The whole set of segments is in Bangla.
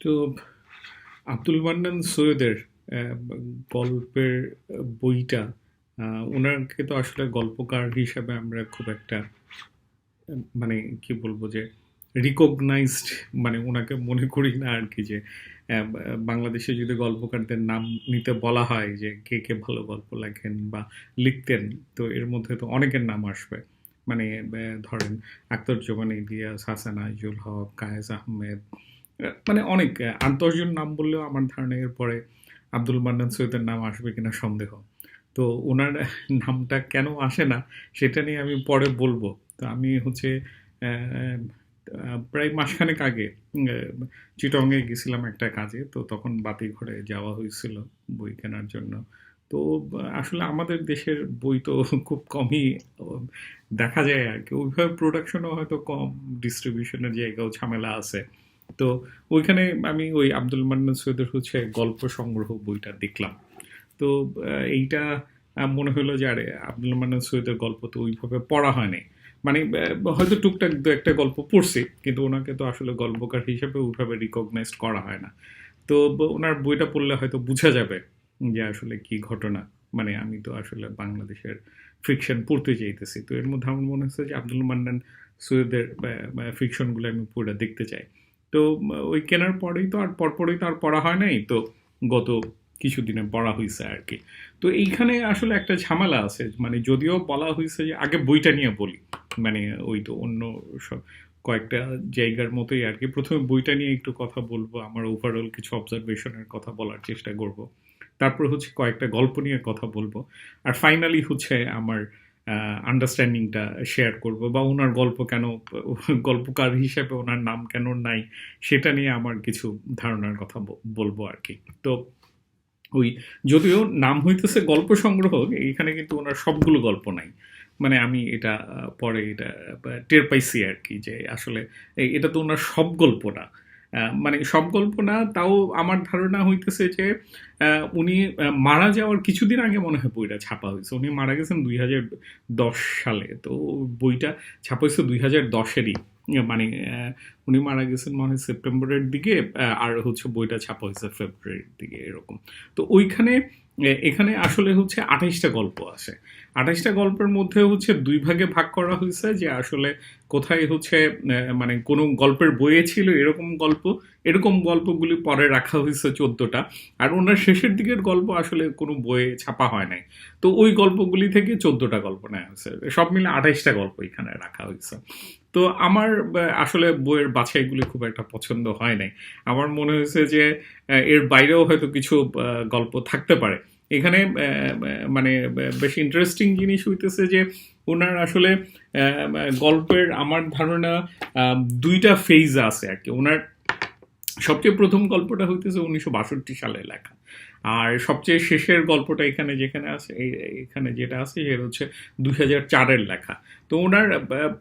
তো আব্দুল মান্নান সৈয়দের আহ, গল্পের বইটা ওনাকে তো আসলে গল্পকার হিসাবে আমরা খুব একটা মানে কি বলবো যে রিকগনাইজড মানে ওনাকে মনে করি না আর কি যে বাংলাদেশে যদি গল্পকারদের নাম নিতে বলা হয় যে কে কে ভালো গল্প লেখেন বা লিখতেন, তো এর মধ্যে তো অনেকের নাম আসবে। মানে ধরেন আখতারুজ্জামান ইলিয়াস, হাসান আইজুল হক, কায়েস আহমেদ, মানে অনেক ৮-১০ জন নাম বললেও আমার ধারণা এরপরে আব্দুল মান্নান সৈয়দের নাম আসবে কিনা সন্দেহ। তো উনার নামটা কেন আসে না সেটা নিয়ে আমি পরে বলবো। তো আমি হচ্ছে আহ, প্রায় মাসখানেক আগে চিটংয়ে গেছিলাম একটা কাজে, তো তখন বাতিঘরে যাওয়া হয়েছিল বই কেনার জন্য। তো আসলে আমাদের দেশের বই তো খুব কমই দেখা যায় আর কি, ওইভাবে প্রোডাকশনও হয়তো কম, ডিস্ট্রিবিউশনের জায়গাও ঝামেলা আছে। তো ওইখানে আমি ওই আব্দুল মান্নান সৈয়দের হচ্ছে গল্প সংগ্রহ বইটা দেখলাম। তো এইটা মনে হলো যে আরে আব্দুল মান্নান সৈয়দের গল্প তো ওইভাবে পড়া হয়নি। মানে হয়তো টুকটাক দু একটা গল্প পড়ছি, কিন্তু ওনাকে তো আসলে গল্পকার হিসেবে ওইভাবে রিকগনাইজড করা হয় না। তো ওনার বইটা পড়লে হয়তো বোঝা যাবে যে আসলে কি ঘটনা। মানে আমি তো আসলে বাংলাদেশের ফিকশন পড়তে চাইতেছি, তো এর মধ্যে আমার মনে হচ্ছে যে আব্দুল মান্নান সৈয়দের ফিকশনগুলো আমি পড়ে দেখতে চাই। তো ওই কেনার পরেই তো আর পরপরই তো আর পড়া হয় নাই, তো গত কিছুদিনে পড়া হয়েছে আর কি। তো এইখানে আসলে একটা ঝামেলা আছে, মানে যদিও বলা হয়েছে যে আগে বইটা নিয়ে বলি, মানে ওই তো অন্য সব কয়েকটা জায়গার মতোই আর কি, প্রথমে বইটা নিয়ে একটু কথা বলবো, আমার ওভারঅল কিছু অবজারভেশনের কথা বলার চেষ্টা করব, তারপর হচ্ছে কয়েকটা গল্প নিয়ে কথা বলবো, আর ফাইনালি হচ্ছে আমার আন্ডারস্ট্যান্ডিংটা শেয়ার করব, বা ওনার গল্প কেন, গল্পকার হিসেবে ওনার নাম কেন নাই সেটা নিয়ে আমার কিছু ধারণার কথা বলবো আর কি। তো ওই যদিও নাম হইতেছে গল্প সংগ্রহ, এইখানে কিন্তু ওনার সবগুলো গল্প নাই। মানে আমি এটা পরে এটা টের পাইছি আর কি, যে আসলে এটা তো ওনার সব গল্প না। মানে সব গল্প না, তাও আমার ধারণা হইতেছে যে উনি মারা যাওয়ার কিছুদিন আগে মনে হয় বইটা ছাপা হয়েছে। উনি মারা গেছেন 2010 সালে, তো বইটা ছাপা হয়েছে 2010-এরই। মানে উনি মারা গেছেন মনে হয় সেপ্টেম্বরের দিকে, আর হচ্ছে বইটা ছাপা হয়েছে ফেব্রুয়ারির দিকে এরকম। তো ওইখানে এখানে আসলে হচ্ছে 28টা গল্প আছে। 28টা গল্পের মধ্যে হচ্ছে দুই ভাগে ভাগ করা হয়েছে, যে আসলে কোথায় হচ্ছে মানে কোনো গল্পের বইয়ে ছিল এরকম গল্প, এরকম গল্পগুলি পরে রাখা হয়েছে 14টা। আর ওনার শেষের দিকের গল্প আসলে কোনো বইয়ে ছাপা হয় নাই, তো ওই গল্পগুলি থেকে 14টা গল্প নেওয়া হয়েছে, সব মিলে 28টা গল্প এখানে রাখা হয়েছে। তো আমার আসলে বইয়ের বাছাইগুলি খুব একটা পছন্দ হয় নাই। আমার মনে হয়েছে যে এর বাইরেও হয়তো কিছু গল্প থাকতে পারে এখানে। মানে বেশ ইন্টারেস্টিং জিনিস হইতেছে যে ওনার আসলে গল্পের আমার ধারণা দুইটা ফেজ আছে আর কি। ওনার সবচেয়ে প্রথম গল্পটা হইতেছে 1962 সালে লেখা, আর সবচেয়ে শেষের গল্পটা এখানে যেখানে আছে এখানে যেটা আছে সেটা হচ্ছে 2004-এর লেখা। তো ওনার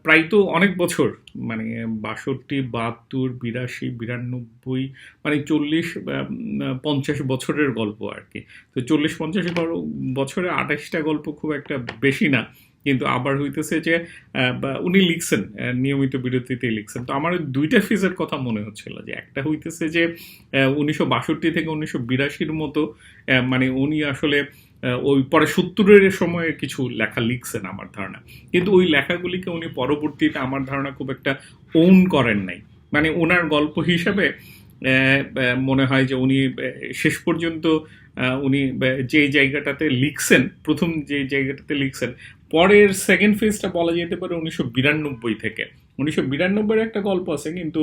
প্রায় তো অনেক বছর, মানে 62, 72, 82, 92, মানে 40, 50 বছরের গল্প আর কি। তো 40-50 বছরে 28টা গল্প খুব একটা বেশি না, কিন্তু আবার হইতেছে যে বা উনি লিখছেন নিয়মিত বিরতিতেই লিখছেন। তো আমার দুইটা ফেজের কথা মনে হচ্ছিল, যে একটা হইতেছে যে 1962 থেকে 1982-র মতো, মানে উনি আসলে ওই পরে 70-এর সময়ে কিছু লেখা লিখছেন আমার ধারণা, কিন্তু ওই লেখাগুলিকে উনি পরবর্তীতে আমার ধারণা খুব একটা ওন করেন নাই। মানে ওনার গল্প হিসাবে মনে হয় যে উনি শেষ পর্যন্ত উনি যে জায়গাটাতে লিখছেন, প্রথম যে জায়গাটাতে লিখছেন, পরের সেকেন্ড ফেজটা বলা যেতে পারে 1992 থেকে। 1992-এর একটা গল্প আছে, কিন্তু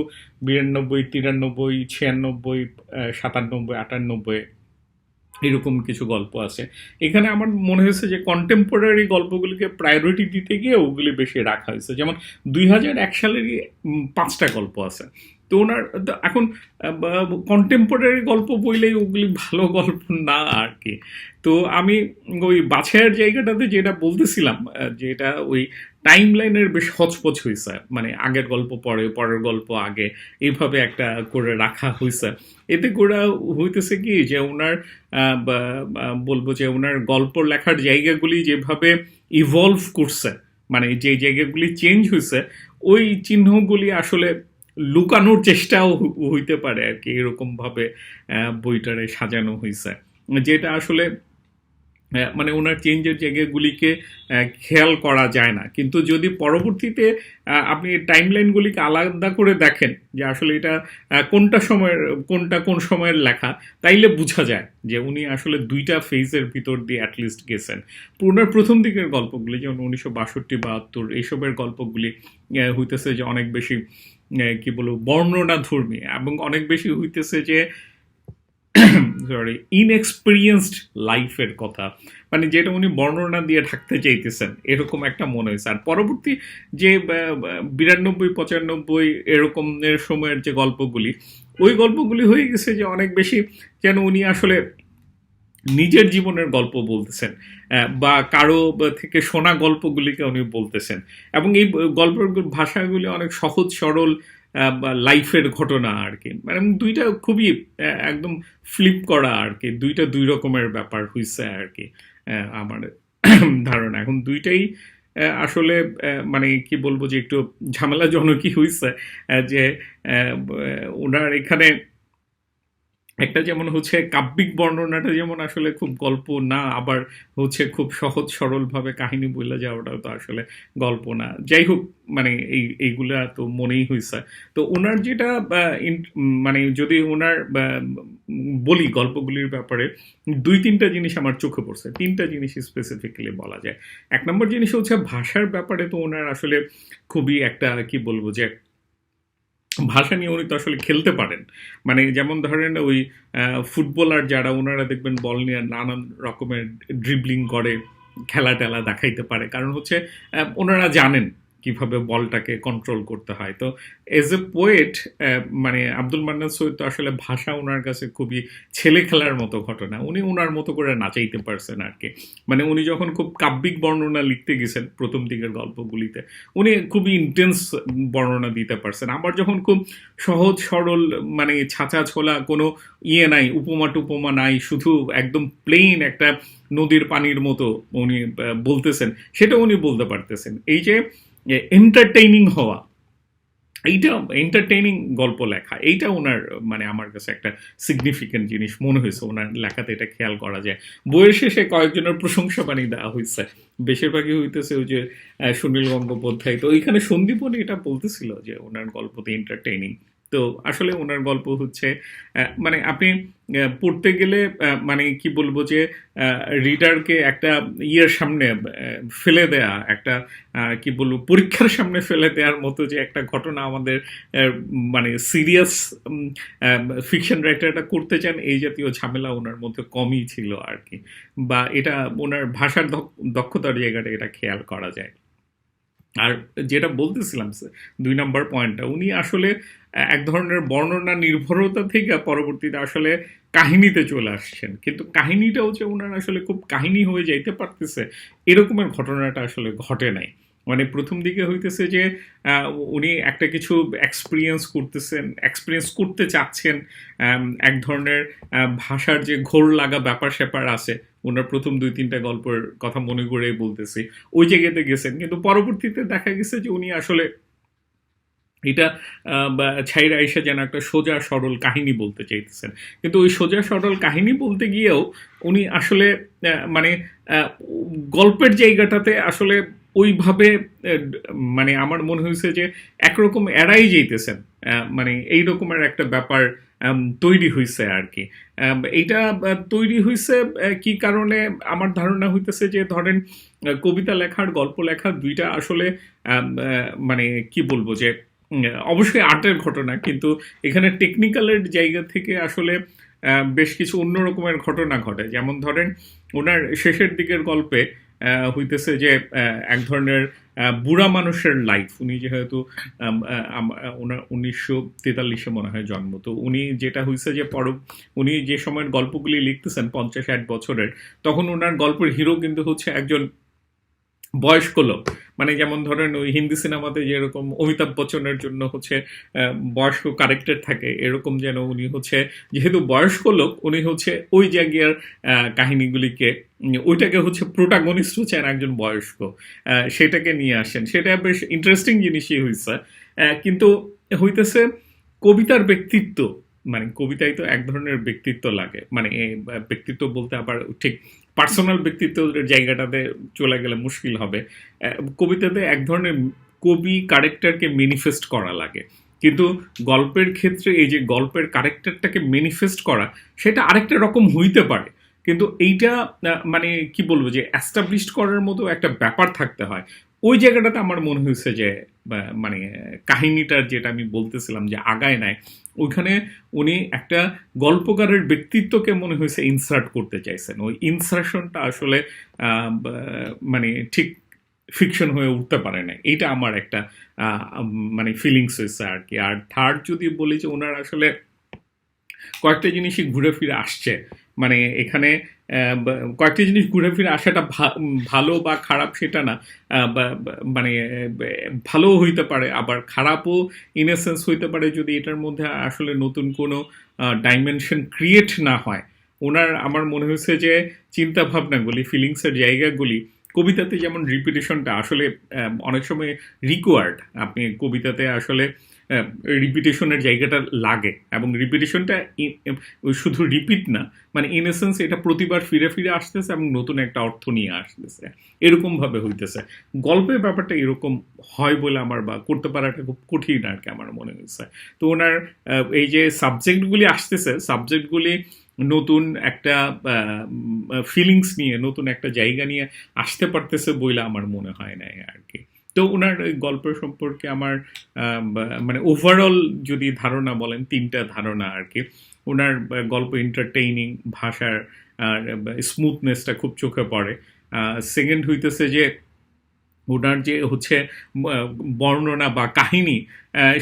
92, 93, 96, 97, 98 এরকম কিছু গল্প আছে। এখানে আমার মনে হয়েছে যে কন্টেম্পোরারি গল্পগুলিকে প্রায়োরিটি দিতে গিয়ে ওগুলি বেশি রাখা হয়েছে। যেমন 2001 সালেরই 5টা গল্প আছে। তো ওনার এখন কন্টেম্পোরারি গল্প বইলেই ওগুলি ভালো গল্প না আর কি। তো আমি ওই বাছাইয়ের জায়গাটাতে যেটা বলতেছিলাম, যেটা ওই টাইম লাইনের বেশ হচপচ হয়েছে, মানে আগের গল্প পরে, পরের গল্প আগে, এইভাবে একটা করে রাখা হয়েছে। এতে করে হইতেছে কি যে ওনার বলবো যে ওনার গল্প লেখার জায়গাগুলি যেভাবে ইভলভ করছে, মানে যে জায়গাগুলি চেঞ্জ হয়েছে, ওই চিহ্নগুলি আসলে লুকানোর চেষ্টাও হইতে পারে আর কি, এরকম ভাবে বইটারে সাজানো হয়েছে, যেটা আসলে মানে ওনার চেঞ্জের জায়গাগুলিকে খেয়াল করা যায় না। কিন্তু যদি পরবর্তীতে আপনি টাইমলাইনগুলিকে আলাদা করে দেখেন যে আসলে এটা কোনটা সময়ের, কোনটা কোন সময়ের লেখা, তাইলে বোঝা যায় যে উনি আসলে দুইটা ফেজের ভিতর দিয়ে অ্যাটলিস্ট গেছেন। ওনার প্রথম দিকের গল্পগুলি যেমন 1962-72 এইসবের গল্পগুলি হইতেছে যে অনেক বেশি কি বলবো বর্ণনাধর্মী, এবং অনেক বেশি হইতেছে যে সরি ইনএক্সপিরিয়েন্সড লাইফের কথা, মানে যেটা উনি বর্ণনা দিয়ে ঢাকতে চাইতেছেন এরকম একটা মনে হয়েছে। আর পরবর্তী যে 92-95 এরকমের সময়ের যে গল্পগুলি, ওই গল্পগুলি হয়ে গেছে যে অনেক বেশি যেন উনি আসলে নিজের জীবনের গল্প বলতেছেন, বা কারো থেকে শোনা গল্পগুলিকে উনি বলতেছেন, এবং এই গল্পের ভাষাগুলি অনেক সহজ সরল বা লাইফের ঘটনা আর কি, মানে দুইটা খুবই একদম ফ্লিপ করা আর কি, দুইটা দুই রকমের ব্যাপার হইছে আর কি। আমার ধারণা এখন দুইটাই আসলে মানে কি বলবো যে একটু ঝামেলাজনকই হইছে, যে ওনার এখানে একটা যেমন হচ্ছে কাব্যিক বর্ণনাটা যেমন আসলে খুব গল্প না, আবার হচ্ছে খুব সহজ সরলভাবে কাহিনী বলে যাওয়াটাও তো আসলে গল্প না। যাই হোক, মানে এইগুলা তো মনেই হয়েছে। তো ওনার যেটা মানে যদি ওনার বলি গল্পগুলির ব্যাপারে, ২-৩টা জিনিস আমার চোখে পড়ছে, ৩টা জিনিস স্পেসিফিক্যালি বলা যায়। ১ নম্বর জিনিস হচ্ছে ভাষার ব্যাপারে তো ওনার আসলে খুবই একটা কি বলবো যে ভাষা নিয়ে উনি তো আসলে খেলতে পারেন। মানে যেমন ধরেন ওই ফুটবলার যারা ওনারা দেখবেন বল নিয়ে নানান রকমের ড্রিবলিং করে, খেলা-টেলা দেখাইতে পারে। কারণ হচ্ছে ওনারা জানেন কিভাবে বলটাকে কন্ট্রোল করতে হয়। তো এজ এ পোয়েট মানে আব্দুল মান্নান সৈয়দ তো আসলে ভাষা উনার কাছে খুবই ছেলে খেলার মতো ঘটনা। উনি উনার মতো করে নাচাইতে পারছেন আরকি। মানে উনি যখন খুব কাব্যিক বর্ণনা লিখতে গেছেন ১ম দিকের গল্পগুলিতে, উনি খুবই ইন্টেন্স বর্ণনা দিতে পারছেন। আবার যখন খুব সহজ সরল মানে ছাঁচা ছোলা কোনো নাই, উপমা-টুপমা নাই, শুধু একদম প্লেইন একটা নদীর পানির মতো উনি বলতেছেন, সেটাও উনি বলতে পারতেছেন। এই যে এন্টারটেইনিং হওয়া, এইটা এন্টারটেইনিং গল্প লেখা, এইটা উনার মানে আমার কাছে একটা সিগনিফিকেন্ট জিনিস মনে হয়েছে ওনার লেখাতে, এটা খেয়াল করা যায়। বইয়ের শেষে কয়েকজনের প্রশংসা বাণী দেওয়া হয়েছে, বেশিরভাগই হইতেছে ওই যে সুনীল গঙ্গোপাধ্যায়। তো ওইখানে সন্দীপন এটা বলতেছিল যে ওনার গল্পতে এন্টারটেইনিং। তো আসলে ওনার গল্প হচ্ছে মানে আপনি পড়তে গেলে মানে কি বলবো যে রিডারকে একটা ইয়ের সামনে ফেলে দেয়া, একটা কি বলবো পরীক্ষার সামনে ফেলে দেওয়ার মতো যে একটা ঘটনা আমাদের মানে সিরিয়াস ফিকশন রাইটারটা করতে চান, এই জাতীয় ঝামেলা ওনার মধ্যে কমই ছিল আর কি, বা এটা ওনার ভাষার দক্ষতার জায়গাটা এটা খেয়াল করা যায়। আর যেটা বলতেছিলাম ২ নাম্বার পয়েন্টটা, উনি আসলে এক ধরনের বর্ণনা নির্ভরতা থেকে পরবর্তীতে আসলে কাহিনীতে চলে আসছেন। কিন্তু কাহিনীটাও যে উনার আসলে খুব কাহিনী হয়ে যাইতে পারতেছে, এরকমের ঘটনাটা আসলে ঘটে নাই। মানে ১ম দিকে হইতেছে যে আ উনি একটা কিছু এক্সপেরিয়েন্স করতে চাচ্ছেন। এক ধরনের ভাষার যে ঘোর লাগা ব্যাপার-স্যাপার আছে, উনার ১ম ২-৩ টা গল্পের কথা মনে করেই বলতেছি। ওই জায়গাতে গেছেন। কিন্তু পরবর্তীতে দেখা গেছে যে উনি আসলে এটা বা ছাইড়া আইসা যেন একটা সোজা সরল কাহিনী বলতে চাইতেছেন। কিন্তু ওই সোজা সরল কাহিনী বলতে গিয়েও উনি আসলে মানে আ গল্পের জায়গাটাতে আসলে ওইভাবে মানে আমার মনে হয়েছে যে একরকম এড়াই যাইতেছেন। মানে এই রকমের একটা ব্যাপার তৈরি হইছে আরকি। এইটা তৈরি হইছে কি কারণে আমার ধারণা হইতেছে যে ধরেন কবিতা লেখা আর গল্প লেখা ২ টা আসলে আম আ মানে কি বলবো যে উম অবশ্যই আর্টের ঘটনা, কিন্তু এখানে টেকনিক্যালের জায়গা থেকে আসলে বেশ কিছু অন্য রকমের ঘটনা ঘটে। যেমন ধরেন উনার শেষের দিকের গল্পে হইতেছে যে এক ধরনের বুড়া মানুষের লাইফ। উনি যেহেতু উনার ১৯৪৩ এ মনে হয় জন্ম। তো উনি যেটা হইছে যে উনি যে সময়ের গল্পগুলি লিখতেছেন ৫০-৬০ বছরের, তখন উনার গল্পের হিরো কিন্তু হচ্ছে একজন বয়স্ক লোক। মানে যেমন ধরেন ওই হিন্দি সিনেমাতে যেরকম অমিতাভ বচ্চনের জন্য হচ্ছে বয়স্ক ক্যারেক্টার থাকে, এরকম যেন উনি হচ্ছে যেহেতু বয়স্ক লোক, উনি হচ্ছে ওই জায়গার কাহিনীগুলিকে ওইটাকে হচ্ছে প্রোটাগনিস্ট হচ্ছেন একজন বয়স্ক। সেটাকে নিয়ে আসেন। সেটা বেশ ইন্টারেস্টিং জিনিসই হইছে। কিন্তু হইতেছে কবিতার ব্যক্তিত্ব, মানে কবিতায় তো এক ধরনের ব্যক্তিত্ব লাগে, মানে ব্যক্তিত্ব বলতে আবার ঠিক পার্সোনাল ব্যক্তিত্বের জায়গাটাতে চলে গেলে মুশকিল হবে। কবিতাতে এক ধরনের কবি ক্যারেক্টারকে ম্যানিফেস্ট করা লাগে, কিন্তু গল্পের ক্ষেত্রে এই যে গল্পের ক্যারেক্টারটাকে ম্যানিফেস্ট করা, সেটা আরেকটা রকম হইতে পারে, কিন্তু এইটা মানে কি বলবো, যে অ্যাস্টাবলিশড করার মতো একটা ব্যাপার থাকতে হয়। ওই জায়গাটাতে আমার মনে হয়েছে যে মানে কাহিনীটার যেটা আমি বলতেছিলাম যে আগায় নাই, ওইখানে উনি একটা গল্পকারের ব্যক্তিত্বকে মনে হয়েছে ইনসার্ট করতে চাইছেন। ওই ইনসার্শনটা আসলে মানে ঠিক ফিকশন হয়ে উঠতে পারে না, এইটা আমার একটা মানে ফিলিংস হয়েছে আর কি। আর থার্ড যদি বলি যে ওনার আসলে কয়েকটা জিনিসই ঘুরে ফিরে আসছে, মানে এখানে কয়েকটা জিনিস ঘুরে ফিরে আসাটা ভালো বা খারাপ সেটা না, মানে ভালোও হইতে পারে আবার খারাপও ইনএসেন্স হইতে পারে, যদি এটার মধ্যে আসলে নতুন কোনো ডাইমেনশন ক্রিয়েট না হয়। ওনার আমার মনে হয়েছে যে চিন্তা ভাবনাগুলি, ফিলিংসের জায়গাগুলি কবিতাতে যেমন রিপিটেশনটা আসলে অনেক সময় রিকোয়ার্ড, আপনি কবিতাতে আসলে রিপিটেশনের জায়গাটা লাগে, এবং রিপিটেশনটা শুধু রিপিট না, মানে ইন এসেন্স এটা প্রতিবার ফিরে ফিরে আসতেছে এবং নতুন একটা অর্থ নিয়ে আসতেছে, এরকম ভাবে হইতেছে। গল্পের ব্যাপারটা এরকম হয় বলে আমার বা করতে পারাটা খুব কঠিন আর কি আমার মনে হয়েছে। তো ওনার এই যে সাবজেক্টগুলি আসতেছে, সাবজেক্টগুলি নতুন একটা ফিলিংস নিয়ে, নতুন একটা জায়গা নিয়ে আসতে পারতেছে বলে আমার মনে হয় না আর কি। তো ওনার ওই গল্প সম্পর্কে আমার মানে ওভারঅল যদি ধারণা বলেন, তিনটা ধারণা আর কি। ওনার গল্প এন্টারটেইনিং, ভাষার স্মুথনেসটা খুব চোখে পড়ে। সেকেন্ড হইতেছে যে ওনার যে হচ্ছে বর্ণনা বা কাহিনী,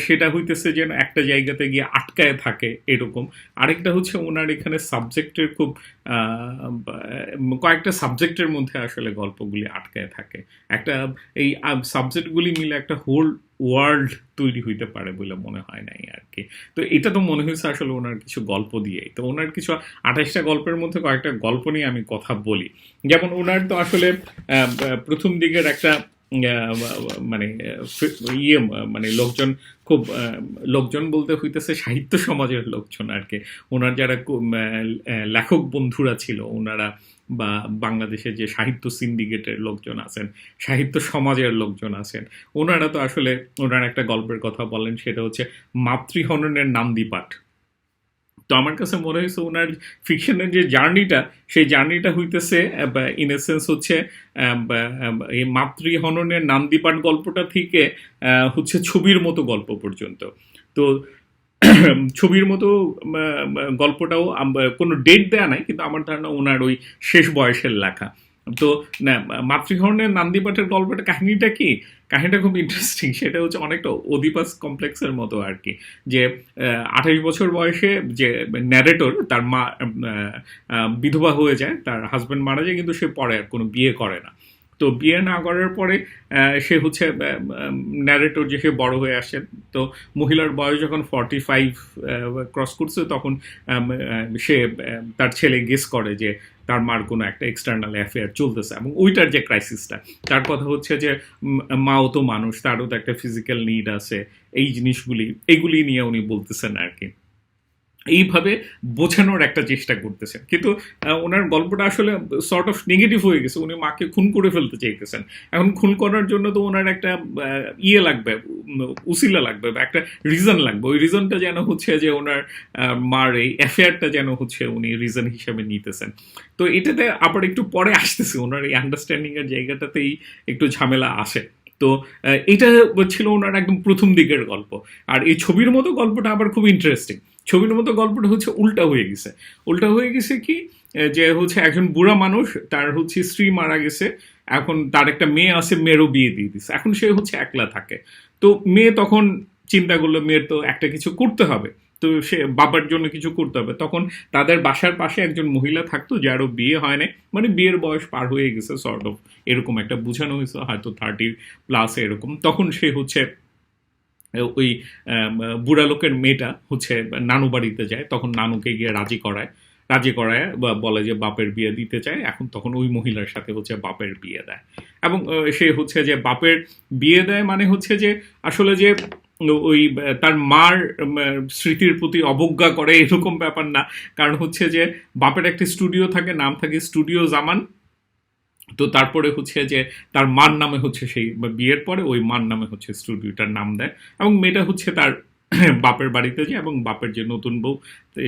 সেটা হইতেছে যেন একটা জায়গাতে গিয়ে আটকায় থাকে এরকম। আরেকটা হচ্ছে ওনার এখানে সাবজেক্টের খুব কয়েকটা সাবজেক্টের মধ্যে আসলে গল্পগুলি আটকায় থাকে, একটা এই সাবজেক্টগুলি মিলে একটা হোল ওয়ার্ল্ড তৈরি হইতে পারে বলে মনে হয় নাই আর কি। তো এটা তো মনে হয়েছে আসলে ওনার কিছু গল্প দিয়েই। তো ওনার কিছু 28টা গল্পের মধ্যে কয়েকটা গল্প নিয়ে আমি কথা বলি। যেমন ওনার তো আসলে প্রথম দিকের একটা মানে ইয়ে, মানে লোকজন খুব লোকজন বলতে হইতেছে সাহিত্য সমাজের লোকজন আর কি। ওনার যারা লেখক বন্ধুরা ছিল ওনারা, বা বাংলাদেশের যে সাহিত্য সিন্ডিকেটের লোকজন আছেন, সাহিত্য সমাজের লোকজন আছেন, ওনারা তো আসলে ওনার একটা গল্পের কথা বলেন, সেটা হচ্ছে মাতৃহননের নান্দিপাঠ। তো আমার কাছে মনে হয়েছে ওনার ফিকশনের যে জার্নিটা, সেই জার্নিটা হইতেছে ইন এ সেন্স হচ্ছে এই মাতৃহননের নান্দিপাঠ গল্পটা থেকে হচ্ছে ছবির মতো গল্প পর্যন্ত। তো ছবির মতো গল্পটাও কোনো ডেট দেয়া নাই, কিন্তু আমার ধারণা ওনার ওই শেষ বয়সের লেখা। তো না, মাতৃহরণের নান্দিপাঠের গল্পটা কাহিনীটা কি, কাহিনীটা খুব ইন্টারেস্টিং। সেটা হচ্ছে অনেকটা ওদিপাস কমপ্লেক্সের মতো আর কি, যে 28 বছর বয়সে যে ন্যারেটর, তার মা বিধবা হয়ে যায়, তার হাজব্যান্ড মারা যায়, কিন্তু সে পরে আর কোনো বিয়ে করে না। তো বিয়ে না করার পরে সে হচ্ছে ন্যারেটর, যে সে বড় হয়ে আসে। তো মহিলার বয়স যখন 45 ক্রস করছে, তখন সে তার ছেলে গেস করে যে তার মার কোনো একটা এক্সটার্নাল অ্যাফেয়ার চলতেছে, এবং ওইটার যে ক্রাইসিসটা, তার কথা হচ্ছে যে মাও তো মানুষ, তারও তো একটা ফিজিক্যাল নিড আছে, এই জিনিসগুলি এইগুলি নিয়ে উনি বলতেছেন আর কি। এইভাবে বোঝানোর একটা চেষ্টা করতেছেন, কিন্তু ওনার গল্পটা আসলে সর্ট অফ নেগেটিভ হয়ে গেছে। উনি মাকে খুন করে ফেলতে চাইতেছেন। এখন খুন করার জন্য তো ওনার একটা ইয়ে লাগবে, উসিলা লাগবে, বা একটা রিজন লাগবে। ওই রিজনটা যেন হচ্ছে যে ওনার মার এই অ্যাফেয়ারটা যেন হচ্ছে উনি রিজন হিসেবে নিতেছেন। তো এটাতে আবার একটু পরে আসতেছে, ওনার এই আন্ডারস্ট্যান্ডিং এর জায়গাটাতেই একটু ঝামেলা আসে। তো এটা ছিল ওনার একদম প্রথম দিকের গল্প। আর এই ছবির মতো গল্পটা আবার খুব ইন্টারেস্টিং। ছবির মতো গল্পটা হচ্ছে উল্টা হয়ে গেছে। উল্টা হয়ে গেছে কি, যে হচ্ছে একজন বুড়া মানুষ, তার হচ্ছে স্ত্রী মারা গেছে, এখন তার একটা মেয়ে আছে, মেয়েরও বিয়ে দিয়ে দিছে, এখন সে হচ্ছে একলা থাকে। তো মেয়ে তখন চিন্তা করলো মেয়ের তো একটা কিছু করতে হবে, তো সে বাবার জন্য কিছু করতে হবে। তখন তাদের বাসার পাশে একজন মহিলা থাকতো যারও বিয়ে হয় না, মানে বিয়ের বয়স পার হয়ে গেছে সর্ট অফ, এরকম একটা বোঝানো হয়েছে, হয়তো 30+ এরকম। তখন সে হচ্ছে ওই বুড়া লোকের মেয়েটা হচ্ছে নানু বাড়িতে যায়, তখন নানুকে গিয়ে রাজি করায় বা বলে যে বাপের বিয়ে দিতে চায়। এখন তখন ওই মহিলার সাথে হচ্ছে বাপের বিয়ে দেয়, এবং সে হচ্ছে যে বাপের বিয়ে দেয়, মানে হচ্ছে যে আসলে যে ওই তার মার স্মৃতির প্রতি অবজ্ঞা করে এরকম ব্যাপার না। কারণ হচ্ছে যে বাপের একটা স্টুডিও থাকে, নাম থাকে স্টুডিও জামান। তো তারপরে হচ্ছে যে তার মার নামে হচ্ছে সেই বিয়ের পরে ওই মার নামে হচ্ছে স্টুডিওটার নাম দেয়, এবং মেয়েটা হচ্ছে তার বাপের বাড়িতে যায়, এবং বাপের যে নতুন বউ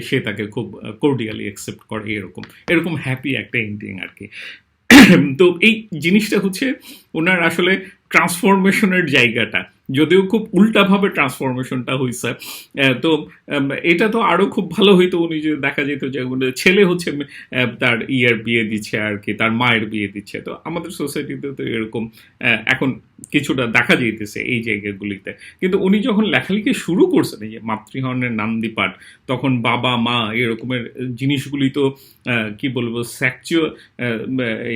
সে তাকে খুব কোর্ডিয়ালি অ্যাকসেপ্ট করে, এরকম এরকম হ্যাপি একটা এন্ডিং আর কি। তো এই জিনিসটা হচ্ছে ওনার আসলে ট্রান্সফরমেশনের জায়গাটা, যদিও খুব উল্টাভাবে ট্রান্সফরমেশনটা হয়েছে। তো এটা তো আরো খুব ভালো হইতো উনি যদি দেখা যেত যে ছেলে হচ্ছে তার ইয়ের বিয়ে দিচ্ছে আর কি, তার মায়ের বিয়ে দিচ্ছে। তো আমাদের সোসাইটিতে তো এরকম এখন কিছুটা দেখা যাইতেছে এই জায়গাগুলিতে। কিন্তু উনি যখন লেখালেখি শুরু করছেন এই যে মাতৃহরণের নান্দিপাঠ, তখন বাবা মা এরকমের জিনিসগুলি তো কি বলবো সেক্সুয়াল,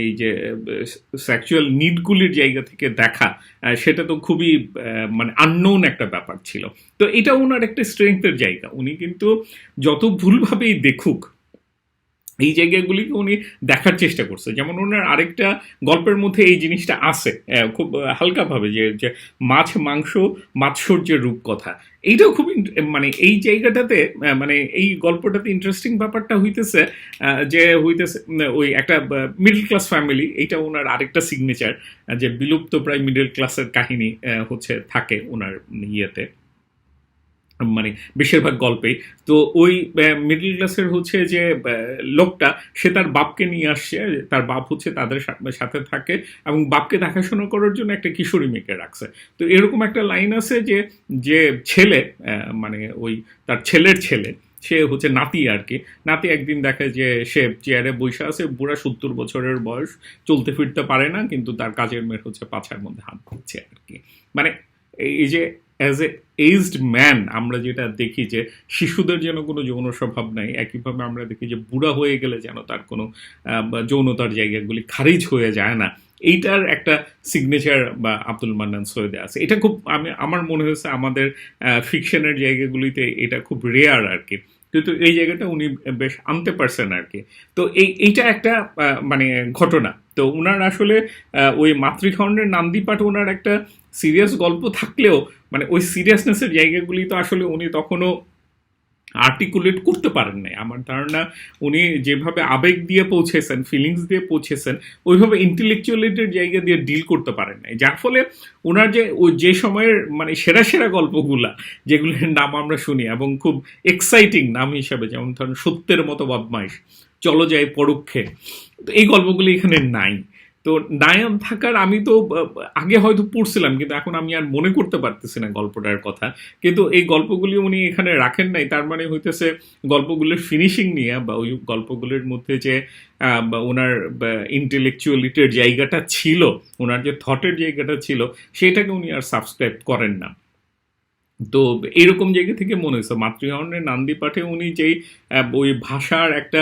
এই যে সেক্সুয়াল নিডগুলির জায়গা থেকে দেখা, সেটা তো খুবই মানে আননোন একটা ব্যাপার ছিল। তো এটা ওনার একটা স্ট্রেংথের জায়গা। উনি কিন্তু যত ভুলভাবেই দেখুক এই জায়গাগুলিকে উনি দেখার চেষ্টা করছে। যেমন ওনার আরেকটা গল্পের মধ্যে এই জিনিসটা আছে খুব হালকাভাবে, যে মাছ মাংস মাৎসর্যের রূপকথা। এইটাও খুব মানে এই জায়গাটাতে মানে এই গল্পটাতে ইন্টারেস্টিং ব্যাপারটা হইতেছে যে হইতেছে ওই একটা মিডল ক্লাস ফ্যামিলি, এইটা ওনার আরেকটা সিগনেচার, যে বিলুপ্ত প্রায় মিডল ক্লাসের কাহিনী হচ্ছে থাকে ওনার ইয়েতে, মানে বেশিরভাগ গল্পেই। তো ওই মিডল ক্লাসের হচ্ছে যে লোকটা, সে তার বাপকে নিয়ে আসছে, তার বাপ হচ্ছে তাদের সাথে থাকে, এবং বাপকে দেখাশোনা করার জন্য একটা কিশোরী মেয়েকে রাখছে। তো এরকম একটা লাইন আছে যে যে ছেলে মানে ওই তার ছেলের ছেলে, সে হচ্ছে নাতি আর কি, নাতি একদিন দেখে যে সে চেয়ারে বসে আছে, বুড়া 70 বছরের বয়স, চলতে ফিরতে পারে না, কিন্তু তার কাজের মেয়ের হচ্ছে পাছার মধ্যে হাত দিচ্ছে আর কি। মানে এই যে অ্যাজ এ এইজড ম্যান আমরা যেটা দেখি যে শিশুদের যেন কোনো যৌন স্বভাব নাই, একইভাবে আমরা দেখি যে বুড়া হয়ে গেলে যেন তার কোনো যৌনতার জায়গাগুলি খারিজ হয়ে যায় না, এইটার একটা সিগনেচার বা আব্দুল মান্নান সৈয়দে আছে। এটা খুব আমার মনে হয়েছে আমাদের ফিকশনের জায়গাগুলিতে এটা খুব রেয়ার আর কি, কিন্তু এই জায়গাটা উনি বেশ আনতে পারছেন আর কি। তো এইটা একটা মানে ঘটনা। তো উনার আসলে ওই মাতৃখণ্ডের নান্দিপাঠ ওনার একটা সিরিয়াস গল্প থাকলেও মানে ওই সিরিয়াসনেসের জায়গাগুলি তো আসলে উনি তখনও আর্টিকুলেট করতে পারেন নাই। আমার ধারণা উনি যেভাবে আবেগ দিয়ে পৌঁছেছেন, ফিলিংস দিয়ে পৌঁছেছেন, ওইভাবে ইন্টেলেকচুয়ালিটির জায়গা দিয়ে ডিল করতে পারেন নাই, যার ফলে ওনার যে ওই যে সময়ের মানে সেরা সেরা গল্পগুলা যেগুলোর নাম আমরা শুনি এবং খুব এক্সাইটিং নাম হিসাবে, যেমন ধরেন সত্যের মতো বদমাইশ, চলো যাই পরোক্ষে, তো এই গল্পগুলি এখানে নাই। তো নায়ক থাকার আমি তো আগে হয়তো পড়ছিলাম, কিন্তু এখন আমি আর মনে করতে পারতেছি না গল্পটার কথা। কিন্তু এই গল্পগুলি উনি এখানে রাখেন নাই, তার মানে হইতেছে গল্পগুলোর ফিনিশিং নিয়ে বা ওই গল্পগুলির মধ্যে যে বা ওনার ইন্টেলেকচুয়ালিটির জায়গাটা ছিল, ওনার যে থটের জায়গাটা ছিল, সেটাকে উনি আর সাবস্ক্রাইব করেন না। তো এরকম জায়গা থেকে মনে হয়েছে মাতৃহরণের নান্দি পাঠে উনি যেই ওই ভাষার একটা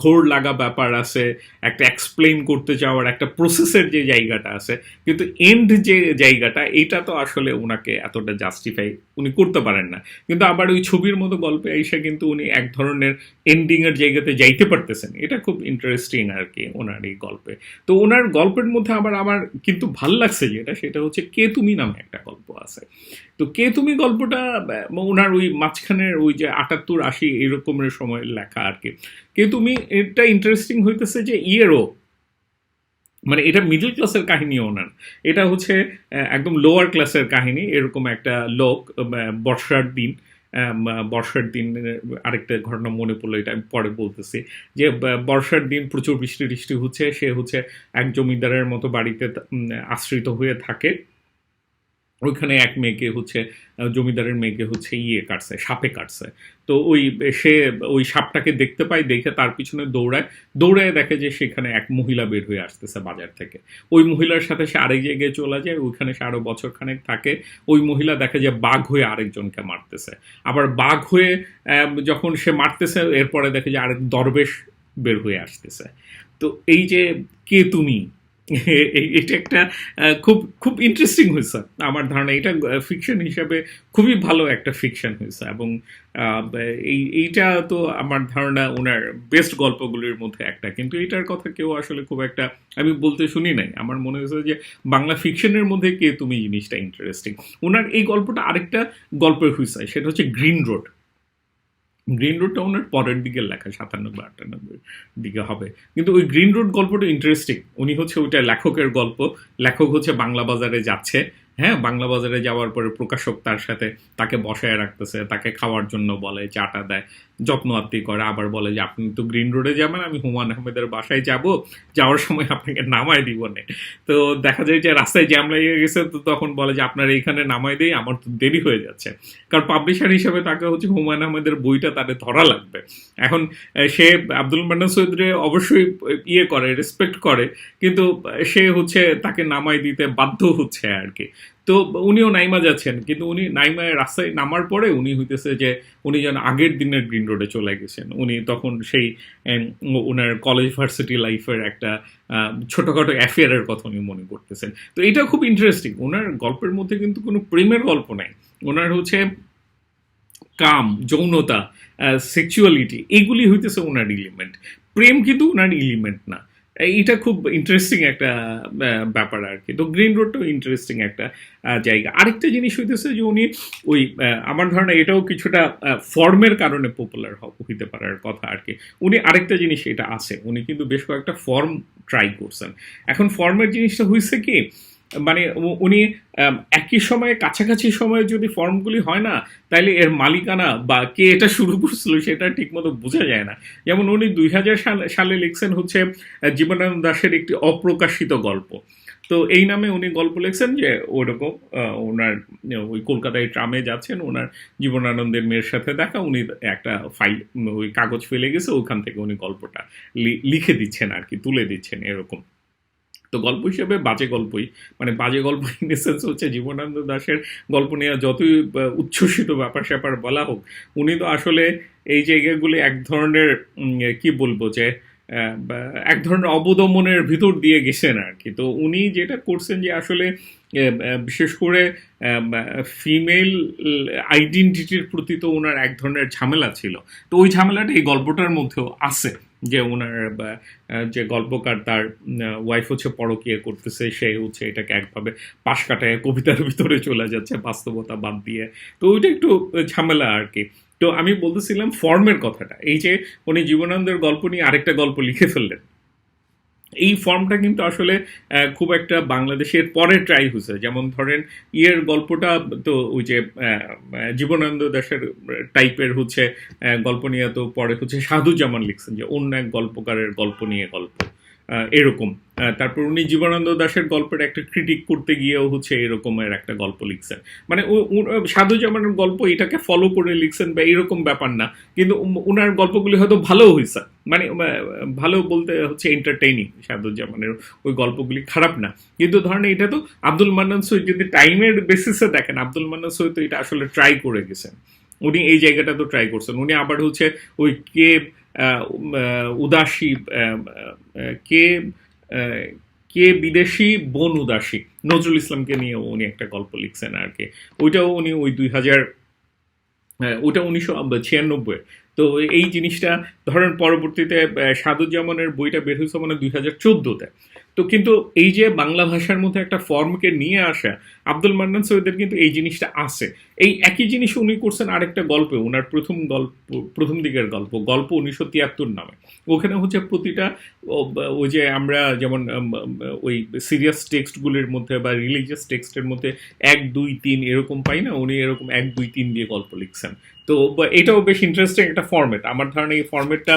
ঘোর লাগা ব্যাপার আছে, একটা এক্সপ্লেইন করতে চাওয়ার একটা প্রসেসের যে জায়গাটা আছে, কিন্তু এন্ড যে জায়গাটা এটা তো আসলে ওনাকে এতটা জাস্টিফাই উনি করতে পারেন না। কিন্তু আবার ওই ছবির মতো গল্পে এসে কিন্তু উনি এক ধরনের এন্ডিং এর জায়গাতে যাইতে পারতেছেন, এটা খুব ইন্টারেস্টিং আর কি ওনার এই গল্পে। তো ওনার গল্পের মধ্যে আবার আমার কিন্তু ভাল লাগছে যেটা, সেটা হচ্ছে কে তুমি নামে একটা গল্প আছে। তো কে তুমি গল্পটা ওনার ওই মাঝখানের ওই যে ৭৮-৮০ এরকমের সময় লেখা আর কি। কে তুমি এটা ইন্টারেস্টিং হইতেছে যে ইয়েরও মানে এটা মিডল ক্লাসের কাহিনীও না, এটা হচ্ছে একদম লোয়ার ক্লাসের কাহিনী। এরকম একটা লোক বর্ষার দিন, বর্ষার দিন আরেকটা ঘটনা মনে পড়লো, এটা আমি পরে বলতেছি, যে বর্ষার দিন প্রচুর বৃষ্টি টিষ্টি হচ্ছে, সে হচ্ছে এক জমিদারের মতো বাড়িতে আশ্রিত হয়ে থাকে। ওইখানে এক মেয়েকে হচ্ছে জমিদারের মেয়েকে হচ্ছে ইয়ে কাটছে, সাপে কাটছে। তো ওই সে ওই সাপটাকে দেখতে পায়, দেখে তার পিছনে দৌড়ায়, দৌড়ায় দেখে যে সেখানে এক মহিলা বের হয়ে আসতেছে বাজার থেকে। ওই মহিলার সাথে সে আরেক জায়গায় চলে যায়, ওইখানে সে আরো বছরখানেক থাকে। ওই মহিলা দেখে যে বাঘ হয়ে আরেকজনকে মারতেছে, আবার বাঘ হয়ে যখন সে মারতেছে এরপরে দেখে যে আরেক দরবেশ বের হয়ে আসতেছে। তো এই যে কে তুমি, এটা একটা খুব খুব ইন্টারেস্টিং হয়েছে আমার ধারণা। এটা ফিকশন হিসাবে খুবই ভালো একটা ফিকশন হয়েছে, এবং এইটা তো আমার ধারণা ওনার বেস্ট গল্পগুলির মধ্যে একটা। কিন্তু এটার কথা কেউ আসলে খুব একটা আমি বলতে শুনি নাই। আমার মনে হয়েছে যে বাংলা ফিকশনের মধ্যে কে তুমি জিনিসটা ইন্টারেস্টিং। ওনার এই গল্পটা আরেকটা গল্পের হয়েছে, সেটা হচ্ছে গ্রিন রোড। গ্রিন রোডটা ওনার পরের দিকে লেখা, 97-98 দিকে হবে। কিন্তু ওই গ্রিন রোড গল্পটা ইন্টারেস্টিং। উনি হচ্ছে ওইটা লেখকের গল্প। লেখক হচ্ছে বাংলা বাজারে যাচ্ছে, হ্যাঁ, বাংলা বাজারে যাওয়ার পরে প্রকাশক তার সাথে তাকে বসায় রাখতেছে, তাকে খাওয়ার জন্য বলে, চাটা দেয়, যত্ন আত্তি করে, আবার বলে যে আপনি তো গ্রিন রোডে যাবেন, আমি হুমায়ুন আহমেদের বাসায় যাব, যাওয়ার সময় আপনাকে নামায় দিব না। তো দেখা যায় যে রাস্তায় জ্যাম লেগে গেছে, তো তখন বলে যে আপনার এইখানে নামাই দেই, আমার তো দেরি হয়ে যাচ্ছে। কারণ পাবলিশার হিসেবে তাকে হচ্ছে হুমায়ুন আহমেদের বইটা তাদের ধরা লাগবে। এখন সে আব্দুল মান্নান সৈয়দরে অবশ্যই ইয়ে করে, রেসপেক্ট করে, কিন্তু সে হচ্ছে তাকে নামাই দিতে বাধ্য হচ্ছে আর কি। তো উনিও নাইমা যাচ্ছেন, কিন্তু উনি নাইমায় রাস্তায় নামার পরে উনি হইতেছে যে উনি যেন আগের দিনের গ্রিন রোডে চলে গেছেন। উনি তখন সেই ওনার কলেজ ভার্সিটি লাইফের একটা ছোটখাটো অ্যাফেয়ারের কথা উনি মনে করতেছেন। তো এটা খুব ইন্টারেস্টিং। ওনার গল্পের মধ্যে কিন্তু কোনো প্রেমের গল্প নাই। ওনার হচ্ছে কাম, যৌনতা, সেক্সুয়ালিটি, এগুলি হইতেছে ওনার এলিমেন্ট। প্রেম কিন্তু ওনার এলিমেন্ট না। এটা খুব ইন্টারেস্টিং একটা ব্যাপার আর কি। তো গ্রিন রোডটাও ইন্টারেস্টিং একটা জায়গা। আরেকটা জিনিস হইতেছে যে উনি ওই আমার ধারণা এটাও কিছুটা ফর্মের কারণে পপুলার হইতে পারার কথা আর কি। উনি আরেকটা জিনিস এটা আছে, উনি কিন্তু বেশ কয়েকটা ফর্ম ট্রাই করছেন। এখন ফর্মের জিনিসটা হয়েছে কি, মানে উনি একই সময়ে কাছাকাছি সময়ে যদি ফর্মগুলি হয় না, তাইলে এর মালিকানা বা কে এটা শুরু করছিল সেটা ঠিকমতো বোঝা যায় না। যেমন উনি 2000 সালে লিখছেন হচ্ছে জীবনানন্দ দাশের একটি অপ্রকাশিত গল্প। তো এই নামে উনি গল্প লিখছেন যে ওরকম ওনার ওই কলকাতায় ট্রামে যাচ্ছেন, ওনার জীবনানন্দের মেয়ের সাথে দেখা, উনি একটা ফাইল ওই কাগজ ফেলে গেছে, ওখান থেকে উনি গল্পটা লিখে দিচ্ছেন আর কি, তুলে দিচ্ছেন এরকম। তো গল্প হিসেবে বাজে গল্পই, মানে বাজে গল্প ইন সেন্স হচ্ছে জীবনানন্দ দাশের গল্প নিয়ে যতই উচ্ছ্বসিত ব্যাপার স্যাপার বলা হোক, উনি তো আসলে এই জায়গাগুলি এক ধরনের কি বলবো যে এক ধরনের অবদমনের ভিতর দিয়ে গেছেন আর কি। তো উনি যেটা করছেন যে আসলে বিশেষ করে ফিমেল আইডেন্টিটির প্রতি তো ওনার এক ধরনের ঝামেলা ছিল। তো ওই ঝামেলাটা এই গল্পটার মধ্যেও আছে, যে ওনার যে গল্পকার তার ওয়াইফ হচ্ছে পরকীয়া করতেছে, সে হচ্ছে এটাকে একভাবে পাশ কাটায় কবিতার ভিতরে চলে যাচ্ছে বাস্তবতা বাদ দিয়ে। তো ওইটা একটু ঝামেলা আর কি। তো আমি বলতেছিলাম ফর্মের কথাটা, এই যে উনি জীবনানন্দের গল্প নিয়ে আরেকটা গল্প লিখে ফেললেন, এই ফর্মটা কিন্তু আসলে খুব একটা বাংলাদেশের পরে ট্রাই হয়েছে। যেমন ধরেন ইয়ের গল্পটা তো ওই যে জীবনানন্দ দাশের টাইপের হচ্ছে গল্প নিয়ে, তো পরে হচ্ছে সাধুজ্জামান লিখছেন যে অন্য এক গল্পকারের গল্প নিয়ে গল্প, এরকম। তারপর উনি জীবনানন্দ দাশের গল্পের একটা ক্রিটিক করতে গিয়েও হচ্ছে এরকমের একটা গল্প লিখছেন। মানে সাধুজ্জামানের গল্প এটাকে ফলো করে লিখছেন বা এরকম ব্যাপার না, কিন্তু উনার গল্পগুলি হয়তো ভালো হয়েছে। মানে ভালো বলতে হচ্ছে এন্টারটেইনিং, সাধুজ্জামানের ওই গল্পগুলি খারাপ না। কিন্তু ধরেন এটা তো আব্দুল মান্নান সৈয়দ যদি টাইমের বেসিসে দেখেন, আব্দুল মান্নান সৈয়দ তো এটা আসলে ট্রাই করে গেছেন। উনি এই জায়গাটা তো ট্রাই করছেন। উনি আবার হচ্ছে ওই কে উদাসী, কে কে বিদেশি বন উদাসী, নজরুল ইসলামকে নিয়ে উনি একটা গল্প লিখছেন আর কি। ওইটাও উনি ওই 2000, ওটা 1996। তো এই জিনিসটা ধরেন পরবর্তীতে সাদুজ্জামানের বইটা বের হয়েছে মানে 2014-তে। তো কিন্তু এই যে বাংলা ভাষার মধ্যে একটা ফর্মকে নিয়ে আসা, আব্দুল মান্নান সৈয়দের কিন্তু এই জিনিসটা আছে। এই একই জিনিস উনি করছেন আরেকটা গল্পে, ওনার প্রথম গল্প, প্রথম দিকের গল্প গল্প 1973 নামে। ওখানে হচ্ছে প্রতিটা ওই যে আমরা যেমন ওই সিরিয়াস টেক্সটগুলির মধ্যে বা রিলিজিয়াস টেক্সটের মধ্যে 1, 2, 3 এরকম পাই না, উনি এরকম 1, 2, 3 দিয়ে গল্প লিখছেন। তো এটাও বেশ ইন্টারেস্টিং একটা ফর্মেট। আমার ধারণা এই ফর্মেটটা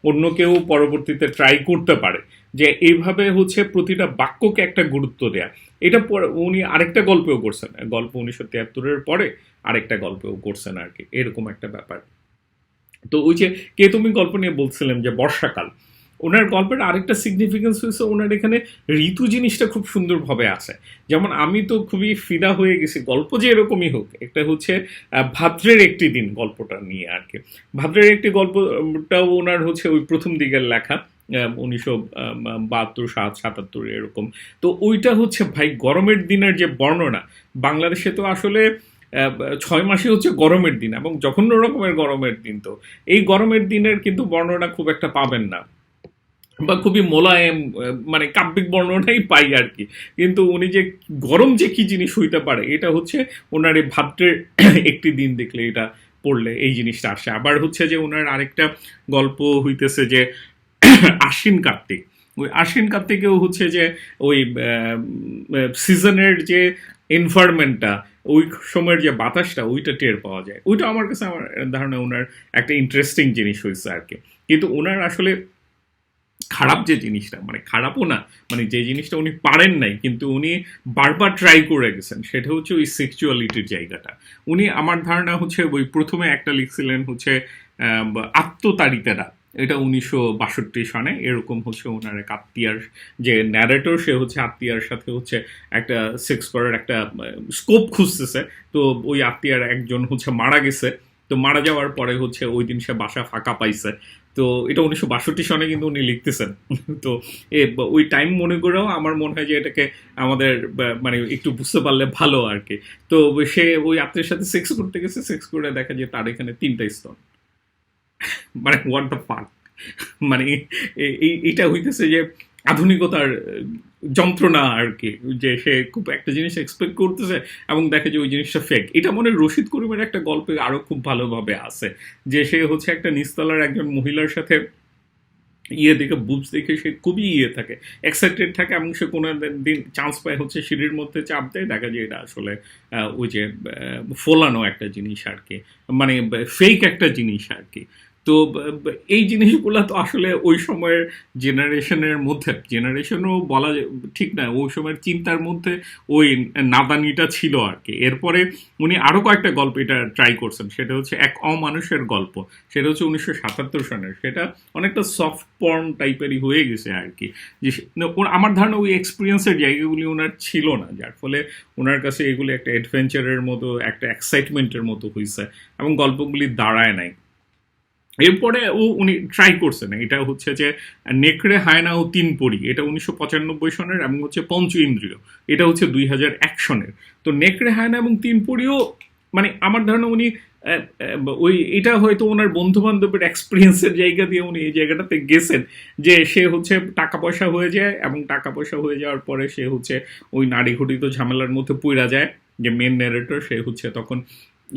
অন্য কেউ পরবর্তীতে ট্রাই করতে পারে, যে এইভাবে হচ্ছে প্রতিটা বাক্যকে একটা গুরুত্ব দেয়া। এটা উনি আরেকটা গল্পেও করছেন, গল্প 1973-এর পরে আরেকটা গল্পেও করছেন আর কি, এরকম একটা ব্যাপার। তো ওই যে কে তুমি গল্প নিয়ে বলছিলাম যে বর্ষাকাল, ওনার গল্পের আরেকটা সিগনিফিকেন্স হয়েছে ওনার এখানে ঋতু জিনিসটা খুব সুন্দরভাবে আছে। যেমন আমি তো খুবই ফিদা হয়ে গেছি, গল্প যে এরকমই হোক, একটা হচ্ছে ভাদ্রের একটি দিন গল্পটা নিয়ে আর কি। ভাদ্রের একটি গল্পটাও ওনার হচ্ছে ওই প্রথম দিকের লেখা। 1972, 77 এরকম। তো ওইটা হচ্ছে ভাই গরমের দিনের যে বর্ণনা, বাংলাদেশে তো আসলে 6 মাসই হচ্ছে গরমের দিন এবং জঘন্য রকমের গরমের দিন। তো এই গরমের দিনের কিন্তু বর্ণনা খুব একটা পাবেন না বা খুবই মোলায়েম, মানে কাব্যিক বর্ণনাই পাই আর কি। কিন্তু উনি যে গরম যে কি জিনিস হইতে পারে এটা হচ্ছে ওনার এই ভাদ্রের একটি দিন দেখলে এটা পড়লে এই জিনিসটা আসে। আবার হচ্ছে যে ওনার আরেকটা গল্প হইতেছে যে আশ্বিন কার্তিক। ওই আশ্বিন কার্তিকেও হচ্ছে যে ওই সিজনের যে এনভায়রনমেন্টটা, ওই সময়ের যে বাতাসটা ওইটা টের পাওয়া যায়। ওইটা আমার কাছে, আমার ধারণা ওনার একটা ইন্টারেস্টিং জিনিস হয়েছে আর কি। কিন্তু ওনার আসলে খারাপ যে জিনিসটা, মানে খারাপও না, মানে যে জিনিসটা উনি পারেন নাই কিন্তু উনি বারবার ট্রাই করে গেছেন, সেটা হচ্ছে ওই সেক্সুয়ালিটির জায়গাটা। উনি আমার ধারণা হচ্ছে ওই প্রথমে একটা লিখছিলেন হচ্ছে আত্মতাড়িতারা, এটা 1962 সনে। এরকম হচ্ছে ওনার এক আত্মীয়ার যে ন্যারেটর, সে হচ্ছে আত্মীয়ার সাথে হচ্ছে একটা সেক্স করার একটা স্কোপ খুঁজতেছে। তো ওই আত্মীয়ার একজন হচ্ছে মারা গেছে। তো মারা যাওয়ার পরে হচ্ছে ওই দিন সে বাসা ফাঁকা পাইছে। তো এটা 1962 সনে কিন্তু উনি লিখতেছেন। তো ওই টাইম মনে করেও আমার মনে হয় যে এটাকে আমাদের মানে একটু বুঝতে পারলে ভালো আর কি। তো সে ওই আত্মীয়ের সাথে সেক্স করতে গেছে, সেক্স করে দেখা যায় তার এখানে 3টা স্তন। মানে হোয়াট দ্য ফাক, মানে এইটা হইতেছে যে আধুনিকতার যন্ত্রণা আর কি। যে সে খুব একটা জিনিস এক্সপেক্ট করতেছে এবং দেখে যে ওই জিনিসটা ফেক। এটা মনে হয় রশিদ করিমের একটা গল্পে আরো খুব ভালোভাবে আছে, যে সে হচ্ছে একটা নিচতলার একজন মহিলার সাথে দেখে, বুবস দেখে সে খুবই থাকে, এক্সাইটেড থাকে এবং সে কোনো দিন চান্স পায় হচ্ছে সিঁড়ির মধ্যে চাপ দেয়, দেখা যায় এটা আসলে ওই যে ফোলানো একটা জিনিস আর কি, মানে ফেক একটা জিনিস আর কি। তো এই জিনিসগুলো তো আসলে ওই সময়ের জেনারেশনের মধ্যে, জেনারেশনও বলা ঠিক না, ওই সময়ের চিন্তার মধ্যে ওই নাদানিটা ছিল আর কি। এরপরে উনি আরো কয়েকটা গল্প এটা ট্রাই করছেন, সেটা হচ্ছে এক অমানুষের গল্প, সেটা হচ্ছে 1977 সনের। সেটা অনেকটা সফট পর্ন টাইপেরই হয়ে গেছে আর কি। যে আমার ধারণা ওই এক্সপিরিয়েন্সের জায়গাগুলি ওনার ছিল না, যার ফলে ওনার কাছে এগুলি একটা অ্যাডভেঞ্চারের মতো, একটা এক্সাইটমেন্টের মতো হয়েছে এবং গল্পগুলি দাঁড়ায় নাই। এরপরে উনি ট্রাই করছেন, এটা হচ্ছে যে নেকড়ে, হায়না ও তিন পরি, এটা 1995 সনের, এবং হচ্ছে পঞ্চ ইন্দ্রিয়, এটা হচ্ছে 2001 সনের। তো নেকড়ে, হায়না এবং তিন পরিও মানে আমার ধারণা উনি ওই এটা হয়তো ওনার বন্ধু বান্ধবের এক্সপিরিয়েন্সের জায়গা দিয়ে উনি এই জায়গাটাতে গেছেন, যে সে হচ্ছে টাকা পয়সা হয়ে যায় এবং টাকা পয়সা হয়ে যাওয়ার পরে সে হচ্ছে ওই নারী ঘটিত ঝামেলার মধ্যে পইড়া যায়। যে মেন ন্যারেটর সে হচ্ছে তখন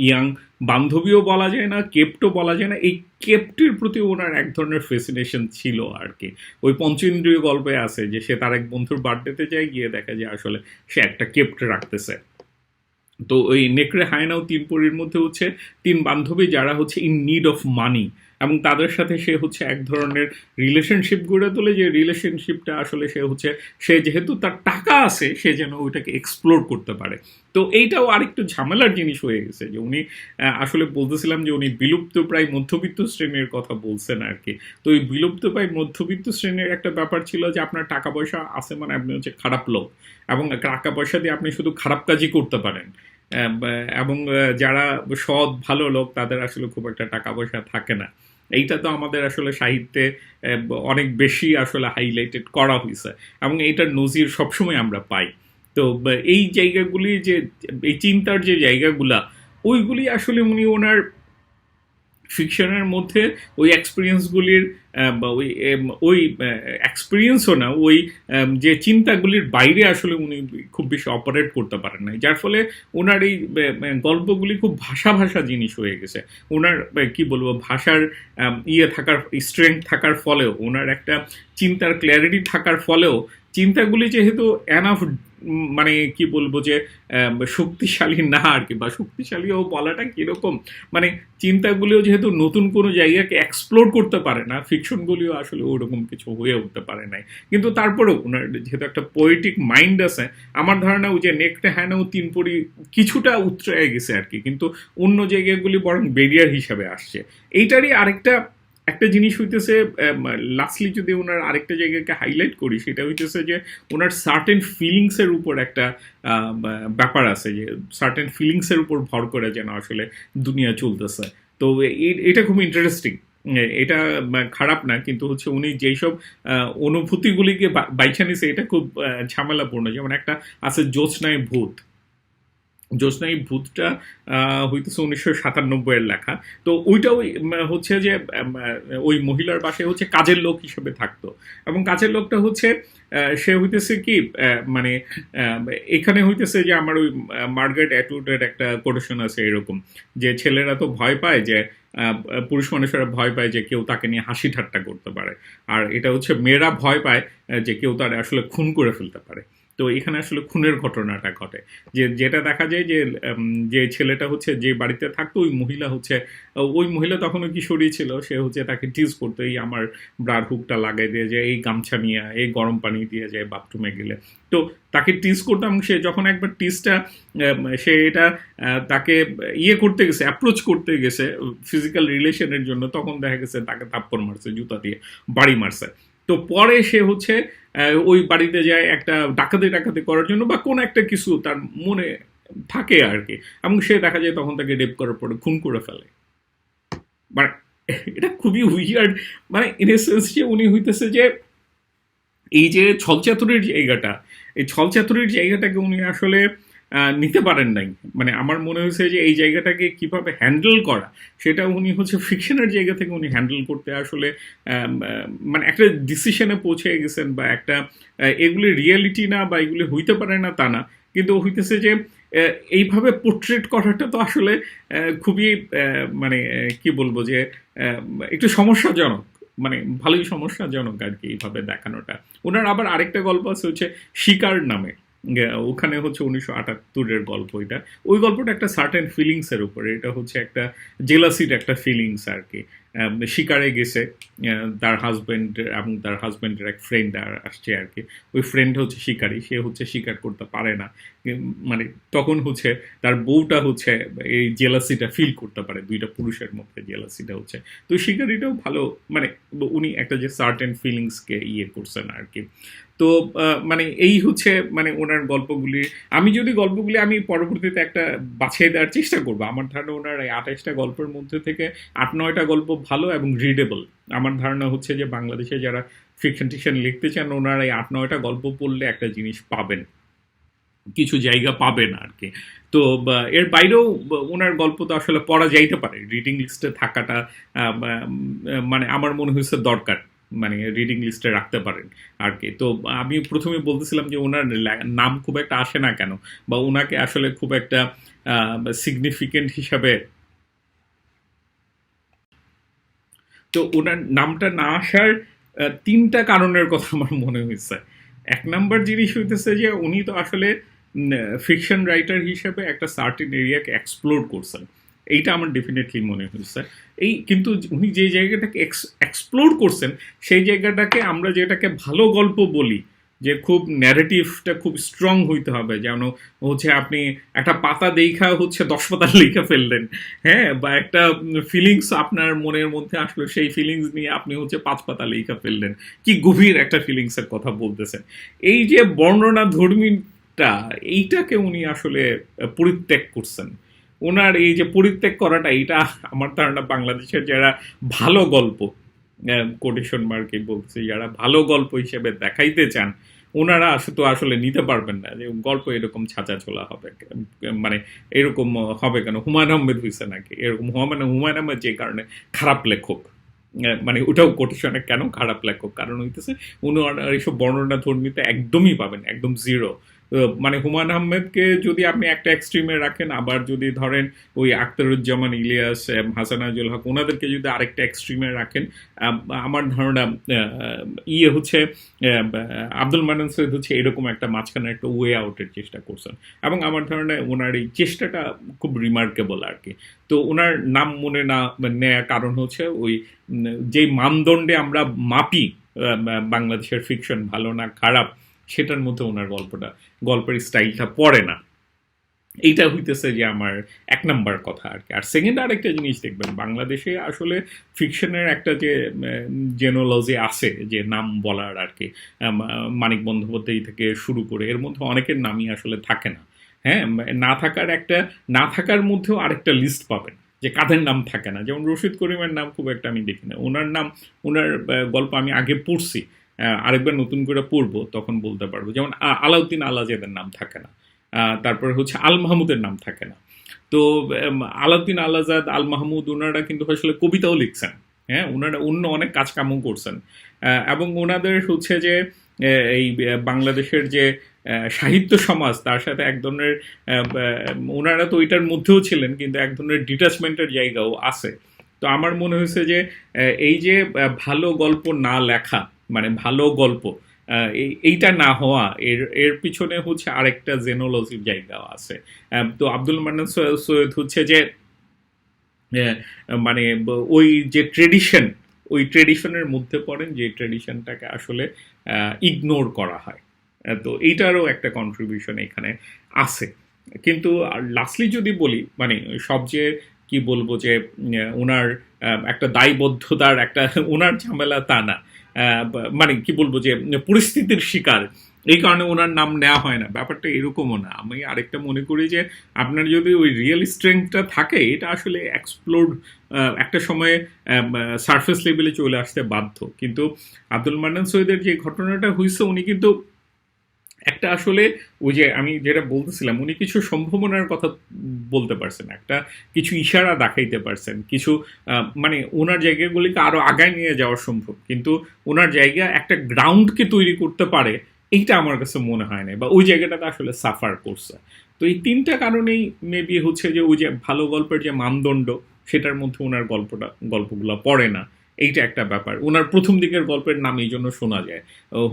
ইয়াং, বান্ধবীও বলা যায় না, কেপ্টও বলা যায় না, এই কেপ্টের প্রতি ওনার এক ধরনের ফেসিনেশন ছিল আর কি। ওই পঞ্চেন্দ্রীয় গল্পে আছে যে সে তার এক বন্ধুর বার্থডেতে যায়, গিয়ে দেখা যায় আসলে সে একটা কেপ্ট রাখতেছে। তো ওই নেকড়ে, হায়না ও তিন পরীর মধ্যে হচ্ছে তিন বান্ধবী যারা হচ্ছে ইন নিড অফ মানি, এবং তাদের সাথে সে হচ্ছে এক ধরনের রিলেশনশিপ গড়ে তোলে, যে রিলেশনশিপটা আসলে সে হচ্ছে, সে যেহেতু তার টাকা আছে সে যেন ওইটাকে এক্সপ্লোর করতে পারে। তো এইটাও আরেকটু ঝামেলার জিনিস হয়ে গেছে, যে উনি আসলে বলতেছিলাম যে উনি বিলুপ্ত প্রায় মধ্যবিত্ত শ্রেণীর কথা বলছেন আর কি। তো ওই বিলুপ্ত প্রায় মধ্যবিত্ত শ্রেণীর একটা ব্যাপার ছিল যে আপনার টাকা পয়সা আছে মানে আপনি হচ্ছে খারাপ লোক, এবং টাকা পয়সা দিয়ে আপনি শুধু খারাপ কাজই করতে পারেন। এবং যারা সৎ ভালো লোক তাদের আসলে খুব একটা টাকা পয়সা থাকে না। এইটা তো আমাদের আসলে সাহিত্যে অনেক বেশি আসলে হাইলাইটেড করা হয়েছে, এবং এইটার নজির সবসময় আমরা পাই। তো এই জায়গাগুলি যে, এই চিন্তার যে জায়গাগুলা, ওইগুলি আসলে উনি ওনার ফিকশনের মধ্যে ওই এক্সপিরিয়েন্সগুলির বা ওই এক্সপিরিয়েন্সও না, ওই যে চিন্তাগুলির বাইরে আসলে উনি খুব বেশি অপারেট করতে পারেন নাই, যার ফলে ওনার এই গল্পগুলি খুব ভাষা ভাষা জিনিস হয়ে গেছে। ওনার কি বলবো, ভাষার থাকার স্ট্রেংথ থাকার ফলেও, ওনার একটা চিন্তার ক্ল্যারিটি থাকার ফলেও, চিন্তাগুলি যেহেতু এনাফ মানে কি বলবো যে শক্তিশালী না আর কি, বা শক্তিশালীও বলাটা কিরকম, মানে চিন্তাগুলিও যেহেতু নতুন কোনো জায়গাকে এক্সপ্লোর করতে পারে না, ফিকশনগুলিও আসলে ওরকম কিছু হয়ে উঠতে পারে নাই। কিন্তু তারপরেও ওনার যেহেতু একটা পোয়েটিক মাইন্ড আছে, আমার ধারণা ওই যে নেকড়ে, হায়না ও তিন পরি কিছুটা উতরে গেছে আর কি, কিন্তু অন্য জায়গাগুলি বরং ব্যারিয়ার হিসাবে আসছে। এইটারই আরেকটা একটা জিনিস হইতেছে, লাস্টলি যদি ওনার আরেকটা জায়গাকে হাইলাইট করি, সেটা হইতেছে যে ওনার সার্টেন ফিলিংসের উপর একটা ব্যাপার আছে, যে সার্টেন ফিলিংসের উপর ভর করে যেন আসলে দুনিয়া চলতেছে। তো এটা খুব ইন্টারেস্টিং। এটা খারাপ না, কিন্তু হচ্ছে উনি যেইসব অনুভূতিগুলিকে বাইছা নিছে এটা খুব ঝামেলাপূর্ণ। যেমন একটা আছে জ্যোৎস্নায় ভূত। জ্যোৎস্না এই ভূতটা হইতেছে 1997 এর লেখা। তো ওইটা ওই হচ্ছে যে ওই মহিলার বাসায় হচ্ছে কাজের লোক হিসেবে থাকতো, এবং কাজের লোকটা হচ্ছে সে হইতেছে কি মানে আহ, এখানে হইতেছে যে আমার ওই মার্গারেট অ্যাটউডের একটা কোটেশন আছে এরকম, যে ছেলেরা তো ভয় পায় যে পুরুষ মানুষেরা ভয় পায় যে কেউ তাকে নিয়ে হাসি ঠাট্টা করতে পারে, আর এটা হচ্ছে মেয়েরা ভয় পায় যে কেউ তার আসলে খুন করে ফেলতে পারে। তো এখানে আসলে খুনের ঘটনাটা ঘটে, যে যেটা দেখা যায় যে যে ছেলেটা হচ্ছে যে বাড়িতে থাকতো ওই মহিলা হচ্ছে ওই মহিলা তখনও কিশোরী ছিল, সে হচ্ছে তাকে টিজ করতো, এই আমার ব্রার হুকটা লাগাই দিয়ে যায়, এই গামছা নিয়ে, এই গরম পানি দিয়ে যায় বাথরুমে গেলে। তো তাকে টিজ করতাম, সে যখন একবার টিজটা সে এটা তাকে ইয়ে করতে গেছে, অ্যাপ্রোচ করতে গেছে ফিজিক্যাল রিলেশনের জন্য, তখন দেখা গেছে তাকে থাপ্পড় মারছে, জুতা দিয়ে বাড়ি মারছে। তো পরে সে হচ্ছে ওই বাড়িতে যায় একটা ডাকাতি ডাকাতি করার জন্য বা কোন একটা কিছু তার মনে থাকে আর কি, এবং সে দেখা যায় তখন তাকে রেপ করার পরে খুন করে ফেলে। মানে এটা খুবই উইয়ার্ড, মানে ইন এ সেন্স যে উনি হইতেছে যে এই যে ছলচাতুরির জায়গাটা, এই ছলচাতুরির জায়গাটাকে উনি আসলে নিতে পারেন নাই। মানে আমার মনে হয়েছে যে এই জায়গাটাকে কিভাবে হ্যান্ডেল করা, সেটা উনি হচ্ছে ফিকশনের জায়গা থেকে উনি হ্যান্ডেল করতে আসলে মানে একটা ডিসিশনে পৌঁছে গেছেন, বা একটা এগুলি রিয়েলিটি না বা এগুলি হইতে পারে না তা না, কিন্তু হইতেছে যে এইভাবে পোর্ট্রেট করাটা তো আসলে খুবই মানে কি বলবো যে আহ, একটু সমস্যাজনক, মানে ভালোই সমস্যাজনক আর কি এইভাবে দেখানোটা। ওনার আবার আরেকটা গল্প আছে হচ্ছে শিকার নামে, ওখানে হচ্ছে 1978-এর গল্প এটা। ওই গল্পটা একটা সার্টেন ফিলিংস এর উপরে, এটা হচ্ছে একটা জেলাসির একটা ফিলিংস আর কি। শিকারে গেছে তার হাজবেন্ড এবং তার হাজবেন্ডের এক ফ্রেন্ড আর আসছে আর কি। ওই ফ্রেন্ড হচ্ছে শিকারী, সে হচ্ছে শিকার করতে পারে না, মানে তখন হচ্ছে তার বউটা হচ্ছে এই জেলাসিটা ফিল করতে পারে, দুইটা পুরুষের মধ্যে জেলাসিটা হচ্ছে। তো শিকারিটাও ভালো, মানে উনি একটা যে সার্টেন ফিলিংসকে ইয়ে করছেন আর কি। তো মানে এই হচ্ছে মানে ওনার গল্পগুলি, আমি যদি গল্পগুলি আমি পরবর্তীতে একটা বাছিয়ে দেওয়ার চেষ্টা করবো, আমার ধারণা ওনার এই 28টা গল্পের মধ্যে থেকে 8-9টা গল্প ভালো এবং রিডেবল। আমার ধারণা হচ্ছে যে বাংলাদেশে যারা ফিকশন টিকশন লিখতে চান, ওনার এই 8-9টা গল্প পড়লে একটা জিনিস পাবেন, কিছু জায়গা পাবেন আর কি। তো এর বাইরেও ওনার গল্প তো আসলে পড়া যাইতে পারে, রিডিং লিস্টে থাকাটা মানে আমার মনে হয়েছে দরকার, মানে রিডিং লিস্টে রাখতে পারেন আর কি। তো আমি প্রথমে বলতেছিলাম যে ওনার নাম খুব একটা আসে না কেন, বা ওনাকে আসলে খুব একটা সিগনিফিকেন্ট হিসাবে, তো ওনার নামটা না আসার 3টা কারণের কথা আমার মনে হয়েছে। এক নাম্বার জিনিস হইতেছে যে উনি তো আসলে ফিকশন রাইটার হিসেবে একটা সার্টেন এরিয়াকে এক্সপ্লোর করছেন, এইটা আমার ডেফিনেটলি মনে হয়েছে। এই কিন্তু উনি যে জায়গাটাকে এক্সপ্লোর করছেন, সেই জায়গাটাকে আমরা যেটাকে ভালো গল্প বলি, যে খুব ন্যারেটিভটা খুব স্ট্রং হইতে হবে, যেন হচ্ছে আপনি একটা পাতা দেখা হচ্ছে 10 পাতা লিখে ফেললেন, হ্যাঁ, বা একটা ফিলিংস আপনার মনের মধ্যে আসলো, সেই ফিলিংস নিয়ে আপনি হচ্ছে 5 পাতা লিখে ফেললেন, কি গভীর একটা ফিলিংসের কথা বলতেছেন। এই যে বর্ণনা ধর্মীটা, এইটাকে উনি আসলে পরিত্যাগ করছেন। ওনার এই যে পরিত্যাগ করাটা, এটা আমার ধারণা বাংলাদেশের যারা ভালো গল্প, কোটেশন মার্কে বলছি, যারা ভালো গল্প হিসেবে দেখাইতে চান, ওনারা তো আসলে নিতে পারবেন না যে গল্প এরকম ছাঁচা ছোলা হবে, মানে এরকম হবে কেন, হুমায়ুন আহমেদ হয়েছে নাকি এরকম, হুমায়ুন আহমেদ যে কারণে খারাপ লেখক, মানে ওটাও কোটেশনে কেন খারাপ লেখক, কারণ হইতেছে উনি এইসব বর্ণনা ধর্মীতে একদমই পাবেন, একদম জিরো। মানে হুমায়ুন আহমেদকে যদি আপনি একটা এক্সট্রিমে রাখেন, আবার যদি ধরেন ওই আখতারুজ্জামান ইলিয়াস, হাসানাজুল হক, ওনাদেরকে যদি আরেকটা এক্সট্রিমে রাখেন, আমার ধারণা ইয়ে হচ্ছে আব্দুল মান্নান সৈয়দ হচ্ছে এরকম একটা মাঝখানে একটা ওয়ে আউটের চেষ্টা করছেন, এবং আমার ধারণা ওনার এই চেষ্টাটা খুব রিমার্কেবল আর কি। তো ওনার নাম মনে না নেওয়ার কারণ হচ্ছে ওই যেই মানদণ্ডে আমরা মাপি বাংলাদেশের ফিকশন ভালো না খারাপ, সেটার মধ্যে ওনার গল্পের স্টাইলটা পড়ে না। এইটা হইতেছে যে আমার 1 নাম্বার কথা আর কি। আর সেকেন্ড আরেকটা জিনিস দেখবেন, বাংলাদেশে আসলে ফিকশনের একটা যে জেনোলজি আছে, যে নাম বলার আর কি, মানিক বন্দ্যোপাধ্যায় থেকে শুরু করে এর মধ্যে অনেকের নামই আসলে থাকে না। হ্যাঁ, না থাকার মধ্যেও আরেকটা লিস্ট পাবেন, যে কাদের নাম থাকে না, যেমন রশিদ করিমের নাম খুব একটা আমি দেখি না। ওনার নাম, ওনার গল্প আমি আগে পড়ছি, আরেকবার নতুন করে পড়বো তখন বলতে পারবো। যেমন আলাউদ্দিন আলাজেদের নাম থাকে না, তারপরে হচ্ছে আল মাহমুদের নাম থাকে না। তো আলাউদ্দিন আল আজাদ, আল মাহমুদ, ওনারা কিন্তু আসলে কবিতাও লিখছেন, হ্যাঁ, ওনারা অন্য অনেক কাজকামও করছেন। এবং ওনাদের হচ্ছে যে এই বাংলাদেশের যে সাহিত্য সমাজ, তার সাথে এক ধরনের ওনারা তো ওইটার মধ্যেও ছিলেন, কিন্তু এক ধরনের ডিটাচমেন্টের জায়গাও আছে। তো আমার মনে হয়েছে যে এই যে ভালো গল্প না লেখা, মানে ভালো গল্প এইটা না হওয়া, এর এর পিছনে হচ্ছে আরেকটা জেনোলজির জায়গাও আছে। তো আব্দুল মান্নান সৈয়দ হচ্ছে যে মানে ওই যে ট্রেডিশন, ওই ট্রেডিশনের মধ্যে পড়েন, যে ট্রেডিশনটাকে আসলে ইগনোর করা হয়। তো এইটারও একটা কন্ট্রিবিউশন এখানে আছে। কিন্তু লাস্টলি যদি বলি, মানে সবচেয়ে কি বলবো যে ওনার একটা দায়বদ্ধতার একটা ওনার ঝামেলা তা না, মানে কি বলবো যে পরিস্থিতির শিকার, এই কারণে ওনার নাম নেওয়া হয় না, ব্যাপারটা এরকমও না। আমি আরেকটা মনে করি যে আপনার যদি ওই রিয়েল স্ট্রেংথটা থাকে, এটা আসলে এক্সপ্লোড একটা সময়ে সারফেস লেভেলে চলে আসতে বাধ্য। কিন্তু আব্দুল মান্নান সৈয়দের যে ঘটনাটা হয়েছে, উনি কিন্তু একটা আসলে ওই যে আমি যেটা বলতেছিলাম, উনি কিছু সম্ভাবনার কথা বলতে পারছেন, একটা কিছু ইশারা দেখাইতে পারছেন, কিছু মানে ওনার জায়গাগুলিকে আরো আগায় নিয়ে যাওয়া সম্ভব, কিন্তু ওনার জায়গা একটা গ্রাউন্ডকে তৈরি করতে পারে, এইটা আমার কাছে মনে হয় না, বা ওই জায়গাটাতে আসলে সাফার করছে। তো এই তিনটা কারণেই মেবি হচ্ছে যে ওই যে ভালো গল্পের যে মানদণ্ড, সেটার মধ্যে ওনার গল্পগুলো পড়ে না। এইটা একটা ব্যাপার। ওনার প্রথম দিকের গল্পের নাম এই জন্য শোনা যায়,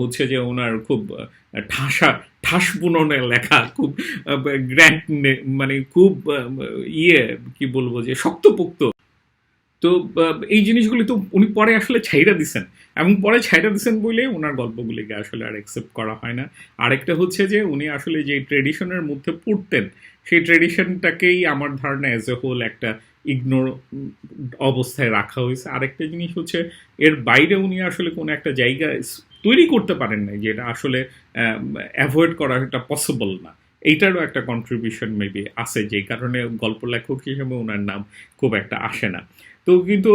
হচ্ছে যে ওনার খুব ঠাসা ঠাস বুননে লেখা, খুব গ্র্যান্ড, মানে খুব ইয়ে কি বলবো যে শক্তপোক্ত। তো এই জিনিসগুলি তো উনি পরে আসলে ছাইড়া দিছেন, এবং পরে ছাইড়া দিছেন বলে ওনার গল্পগুলিকে আসলে আর অ্যাকসেপ্ট করা হয় না। আরেকটা হচ্ছে যে উনি আসলে যে ট্রেডিশনের মধ্যে পড়তেন, সেই ট্রেডিশনটাকেই আমার ধারণা অ্যাজ এ হোল একটা ইগনোর অবস্থায় রাখা হয়েছে। আরেকটা জিনিস হচ্ছে এর বাইরে উনি আসলে কোনো একটা জায়গা তৈরি করতে পারেন না, যেটা আসলে অ্যাভয়েড করা এটা পসিবল না। এইটারও একটা কন্ট্রিবিউশন মেবি আছে, যে কারণে গল্প লেখক হিসেবে ওনার নাম খুব একটা আসে না। তো কিন্তু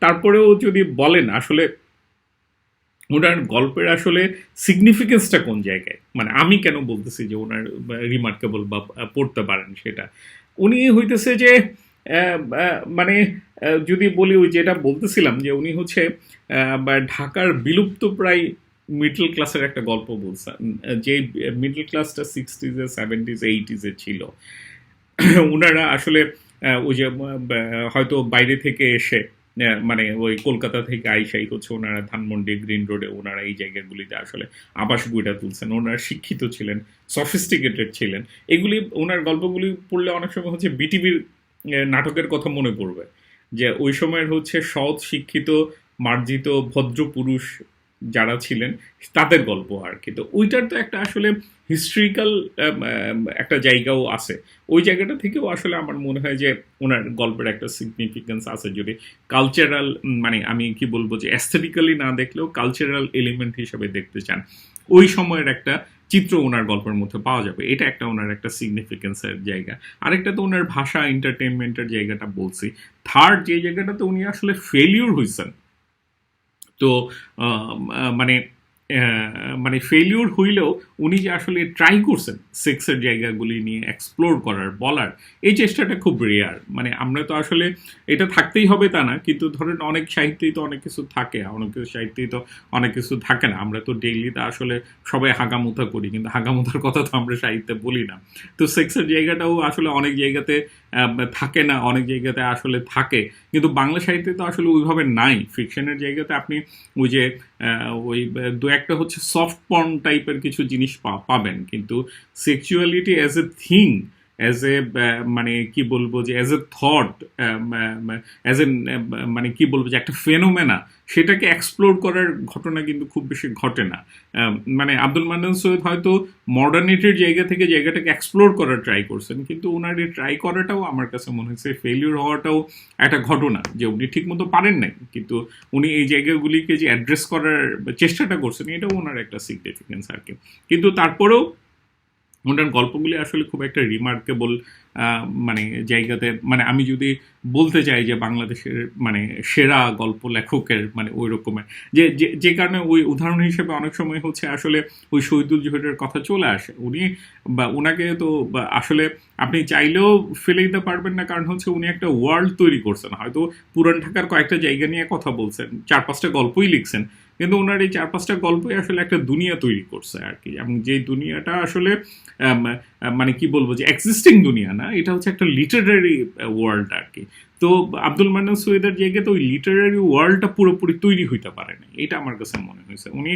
তারপরেও যদি বলেন আসলে ওনার গল্পের আসলে সিগনিফিকেন্সটা কোন জায়গায়, মানে আমি কেন বলতেছি যে ওনার রিমার্কেবল বা পড়তে পারেন সেটা, উনি হইতেছে যে মানে যদি বলি ওই যেটা বলতেছিলাম যে উনি হচ্ছে ঢাকার বিলুপ্ত প্রায় মিডল ক্লাসের একটা গল্প বলছেন, যে মিডল ক্লাসটা 60s, 70s, 80s ছিল। উনারা আসলে ওই যে হয়তো বাইরে থেকে এসে মানে ওই কলকাতা থেকে আইসাই হচ্ছে ওনারা ধানমন্ডি, গ্রিন রোডে ওনারা এই জায়গাগুলিতে আসলে আবাস গড়ে তুলছেন। ওনারা শিক্ষিত ছিলেন, সফিস্টিকেটেড ছিলেন। এগুলি ওনার গল্পগুলি পড়লে অনেক সময় হচ্ছে বিটিভির নাটকের কথা মনে পড়বে, যে ওই সময়ের হচ্ছে সৎ, শিক্ষিত, মার্জিত, ভদ্র পুরুষ যারা ছিলেন তাদের গল্প আর কি। তো ওইটার তো একটা আসলে হিস্ট্রিক্যাল একটা জায়গাও আছে। ওই জায়গাটা থেকেও আসলে আমার মনে হয় যে ওনার গল্পের একটা সিগনিফিকেন্স আছে, যদি কালচারাল, মানে আমি কি বলবো যে অ্যাস্থেটিক্যালি না দেখলেও কালচারাল এলিমেন্ট হিসেবে দেখতে চান, ওই সময়ের একটা চিত্র ওনার গল্পের মধ্যে পাওয়া যাবে। এটা একটা ওনার একটা সিগনিফিকেন্সের জায়গা। আরেকটা তো ওনার ভাষা, এন্টারটেনমেন্টের জায়গাটা বলছি। থার্ড যে জায়গাটাতে উনি আসলে ফেলিউর হয়েছেন, তো মানে মানে ফেলিউর হইলেও উনি যে আসলে ট্রাই করছেন সেক্সের জায়গাগুলি নিয়ে এক্সপ্লোর করার, বলার, এই চেষ্টাটা খুব রেয়ার। মানে আমরা তো আসলে এটা থাকতেই হবে তা না, কিন্তু ধরেন অনেক সাহিত্যেই তো অনেক কিছু থাকে, অনেক কিছু সাহিত্যেই তো অনেক কিছু থাকে না। আমরা তো ডেইলিতে আসলে সবাই হাগামুথা করি, কিন্তু হাগামুথার কথা তো আমরা সাহিত্যে বলি না। তো সেক্সের জায়গাটাও আসলে অনেক জায়গাতে থাকে না, অনেক জায়গাতে আসলে থাকে, কিন্তু বাংলা সাহিত্যে তো আসলে ওইভাবে নাই। ফিকশনের জায়গাতে আপনি ওই যে ওই দু একটা হচ্ছে সফট পর্ন টাইপের কিছু জিনিস পাবেন, কিন্তু sexuality as a thing, as a মানে কি বলবো যে as a thought, as a মানে কি বলবো যে একটা ফেনোমেনা, সেটাকে এক্সপ্লোর করার ঘটনা কিন্তু খুব বেশি ঘটে না। মানে আব্দুল মান্নান সৈয়দ হয়তো মডার্নিটির জায়গা থেকে জায়গাটাকে এক্সপ্লোর করার ট্রাই করছেন, কিন্তু ওনার এই ট্রাই করাটাও আমার কাছে মনে হচ্ছে ফেলিউর হওয়াটাও একটা ঘটনা, যে উনি ঠিক মতো পারেন নাই, কিন্তু উনি এই জায়গাগুলিকে যে অ্যাড্রেস করার চেষ্টাটা করছেন, এটাও ওনার একটা সিগনিফিকেন্স আর কি। কিন্তু তারপরেও ওনার গল্পগুলি আসলে খুব একটা রিমার্কেবল মানে জায়গাতে, মানে আমি যদি বলতে চাই যে বাংলাদেশের মানে সেরা গল্প লেখকের মানে ওই রকমের, যে কারণে ওই উদাহরণ হিসেবে অনেক সময় হচ্ছে আসলে ওই শহীদুল জহিরের কথা চলে আসে। উনি বা ওনাকে তো আসলে আপনি চাইলেও ফেলে দিতে পারবেন না, কারণ হচ্ছে উনি একটা ওয়ার্ল্ড তৈরি করছেন। হয়তো পুরান ঢাকার কয়েকটা জায়গা নিয়ে কথা বলছেন, 4-5টা গল্পই লিখছেন, কিন্তু ওনার এই 4-5টা গল্পই আসলে একটা দুনিয়া তৈরি করছে আর কি। এবং যে দুনিয়াটা আসলে মানে কি বলবো, যে এক্সিস্টিং দুনিয়া না, এটা হচ্ছে একটা লিটারারি ওয়ার্ল্ড আর কি। তো আব্দুল মান্নান সৈয়দের জায়গাতে ওই লিটারারি ওয়ার্ল্ডটা পুরোপুরি তৈরি হইতে পারে না, এটা আমার কাছে মনে হয়েছে। উনি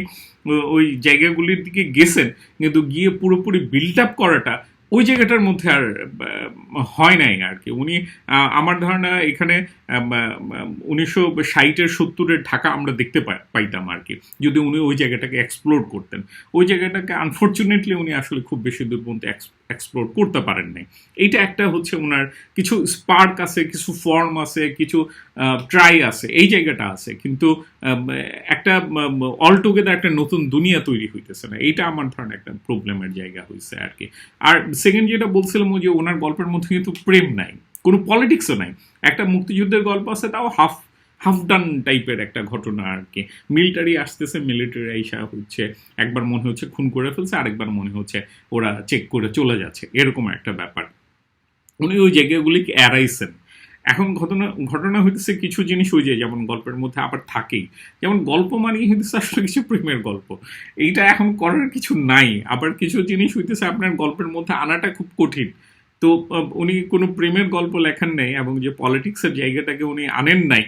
ওই জায়গাগুলির দিকে গেছেন, কিন্তু গিয়ে পুরোপুরি বিল্ড আপ করাটা ওই জায়গাটার মধ্যে আর হয় নাই আর কি। উনি আমার ধারণা এখানে 1960-70-এর ঢাকা আমরা দেখতে পাইতাম আর কি, যদি উনি ওই জায়গাটাকে এক্সপ্লোর করতেন। ওই জায়গাটাকে আনফর্চুনেটলি উনি আসলে খুব বেশি দূর পর্যন্ত এক্সপ্লোর করতে পারেন নাই। এইটা একটা হচ্ছে ওনার কিছু স্পার্ক আছে, কিছু ফর্ম আছে, কিছু ট্রাই আছে, এই জায়গাটা আছে, কিন্তু একটা অল টুগেদার একটা নতুন দুনিয়া তৈরি হইতেছে না। এইটা আমার ধারণা একটা প্রবলেমের জায়গা হয়েছে আর কি। আর সেকেন্ড যেটা বলছিলাম, যে ওনার গল্পের মধ্যে কিন্তু প্রেম নাই, কোনো পলিটিক্সও নাই। একটা মুক্তিযুদ্ধের গল্প আছে, তাও হাফ হাফ ডান টাইপের একটা ঘটনা আর কি। মিলিটারি আসতেছে, মিলিটারি আইসা হচ্ছে একবার মনে হচ্ছে খুন করে ফেলছে, আরেকবার মনে হচ্ছে ওরা চেক করে চলে যাচ্ছে, এরকম একটা ব্যাপার। উনি ওই জায়গাগুলিকে এড়াইছেন। এখন ঘটনা ঘটনা হইতেছে কিছু জিনিস ওই যে যেমন গল্পের মধ্যে আবার থাকেই, যেমন গল্প মানেই হইতেছে আসলে কিছু প্রেমের গল্প, এইটা এখন করার কিছু নাই। আবার কিছু জিনিস হইতেছে আপনার গল্পের মধ্যে আনাটা খুব কঠিন। তো উনি কোনো প্রেমের গল্প লেখান নাই, এবং যে পলিটিক্সের জায়গাটাকে উনি আনেন নাই,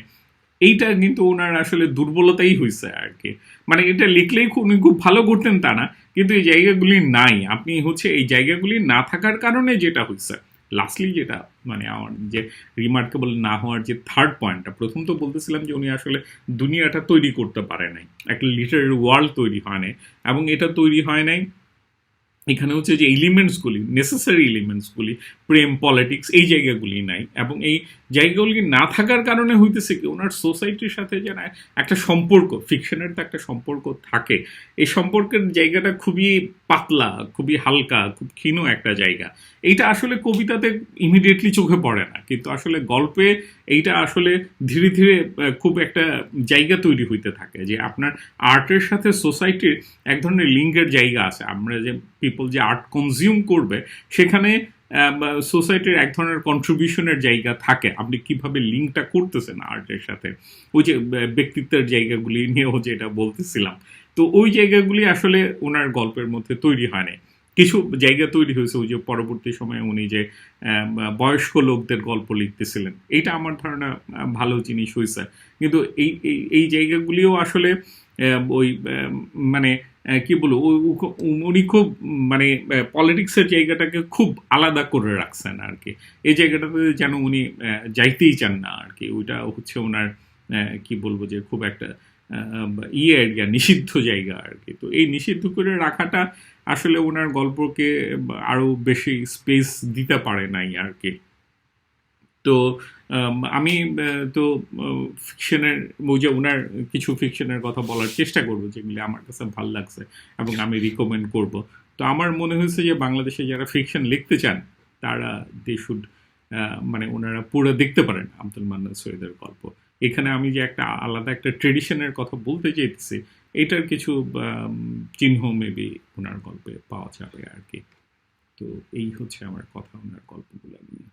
এইটা কিন্তু ওনার আসলে দুর্বলতাই হয়েছে আর কি। মানে এটা লিখলেই উনি খুব ভালো করতেন তা না, কিন্তু এই জায়গাগুলি নাই। আপনি হচ্ছে এই জায়গাগুলি না থাকার কারণে যেটা হয়েছে লাস্টলি, যেটা মানে আমার যে রিমার্কেবল না হওয়ার যে থার্ড পয়েন্টটা, প্রথম তো বলতেছিলাম যে উনি আসলে দুনিয়াটা তৈরি করতে পারে নাই, একটা লিটারারি ওয়ার্ল্ড তৈরি হয় নাই, এবং এটা তৈরি হয় নাই এখানে হচ্ছে যে এলিমেন্টসগুলি, নেসেসারি এলিমেন্টসগুলি, প্রেম, পলিটিক্স, এই জায়গাগুলি নাই। এবং এই জায়গাগুলি না থাকার কারণে হইতেছে কি, ওনার সোসাইটির সাথে যেন একটা সম্পর্ক, ফিকশনের তো একটা সম্পর্ক থাকে, এই সম্পর্কের জায়গাটা খুবই পাতলা, খুবই হালকা, খুব ক্ষীণ একটা জায়গা। এইটা আসলে কবিতাতে ইমিডিয়েটলি চোখে পড়ে না, কিন্তু আসলে গল্পে এইটা আসলে ধীরে ধীরে খুব একটা জায়গা তৈরি হইতে থাকে, যে আপনার আর্টের সাথে সোসাইটির এক ধরনের লিঙ্কের জায়গা আছে। আমরা যে পিপল যে আর্ট কনজিউম করবে, সেখানে সোসাইটির এক ধরনের কন্ট্রিবিউশনের জায়গা থাকে। আপনি কিভাবে লিঙ্কটা করতেছেন আর্টের সাথে, ওই যে ব্যক্তিত্বের জায়গাগুলি নিয়েও যেটা বলতেছিলাম, তো ওই জায়গাগুলি আসলে ওনার গল্পের মধ্যে তৈরি হয় নাই। কিছু জায়গা তৈরি হয়েছে ওই যে পরবর্তী সময়ে উনি যে বয়স্ক লোকদের গল্প লিখতেছিলেন, এইটা আমার ধারণা ভালো জিনিস হয়েছে। কিন্তু এই এই জায়গাগুলিও আসলে ওই মানে কি বলবো, উনি খুব মানে পলিটিক্সের জায়গাটাকে খুব আলাদা করে রাখছেন আর কি। এই জায়গাটাতে যেন উনি যাইতেই চান না আর কি। ওইটা হচ্ছে ওনার কি বলবো, যে খুব একটা এরিয়া, নিষিদ্ধ জায়গা আর কি। তো এই নিষিদ্ধ করে রাখাটা আসলে ওনার গল্পকে আরো বেশি স্পেস দিতে পারে নাই আর কি। তো আমি তো ফিকশনের ওই যে ওনার কিছু ফিকশনের কথা বলার চেষ্টা করবো যেগুলি আমার কাছে ভালো লাগছে এবং আমি রিকমেন্ড করব। তো আমার মনে হয়েছে যে বাংলাদেশে যারা ফিকশন লিখতে চান, তারা দে শুড মানে ওনারা পুরো দেখতে পারেন আব্দুল মান্নান সৈয়দের গল্প। এখানে আমি যে একটা আলাদা একটা ট্রেডিশনের কথা বলতে চাইতেছি, এটার কিছু চিহ্ন মেবি ওনার গল্পে পাওয়া যাবে আর কি। তো এই হচ্ছে আমার কথা ওনার গল্পগুলো নিয়ে।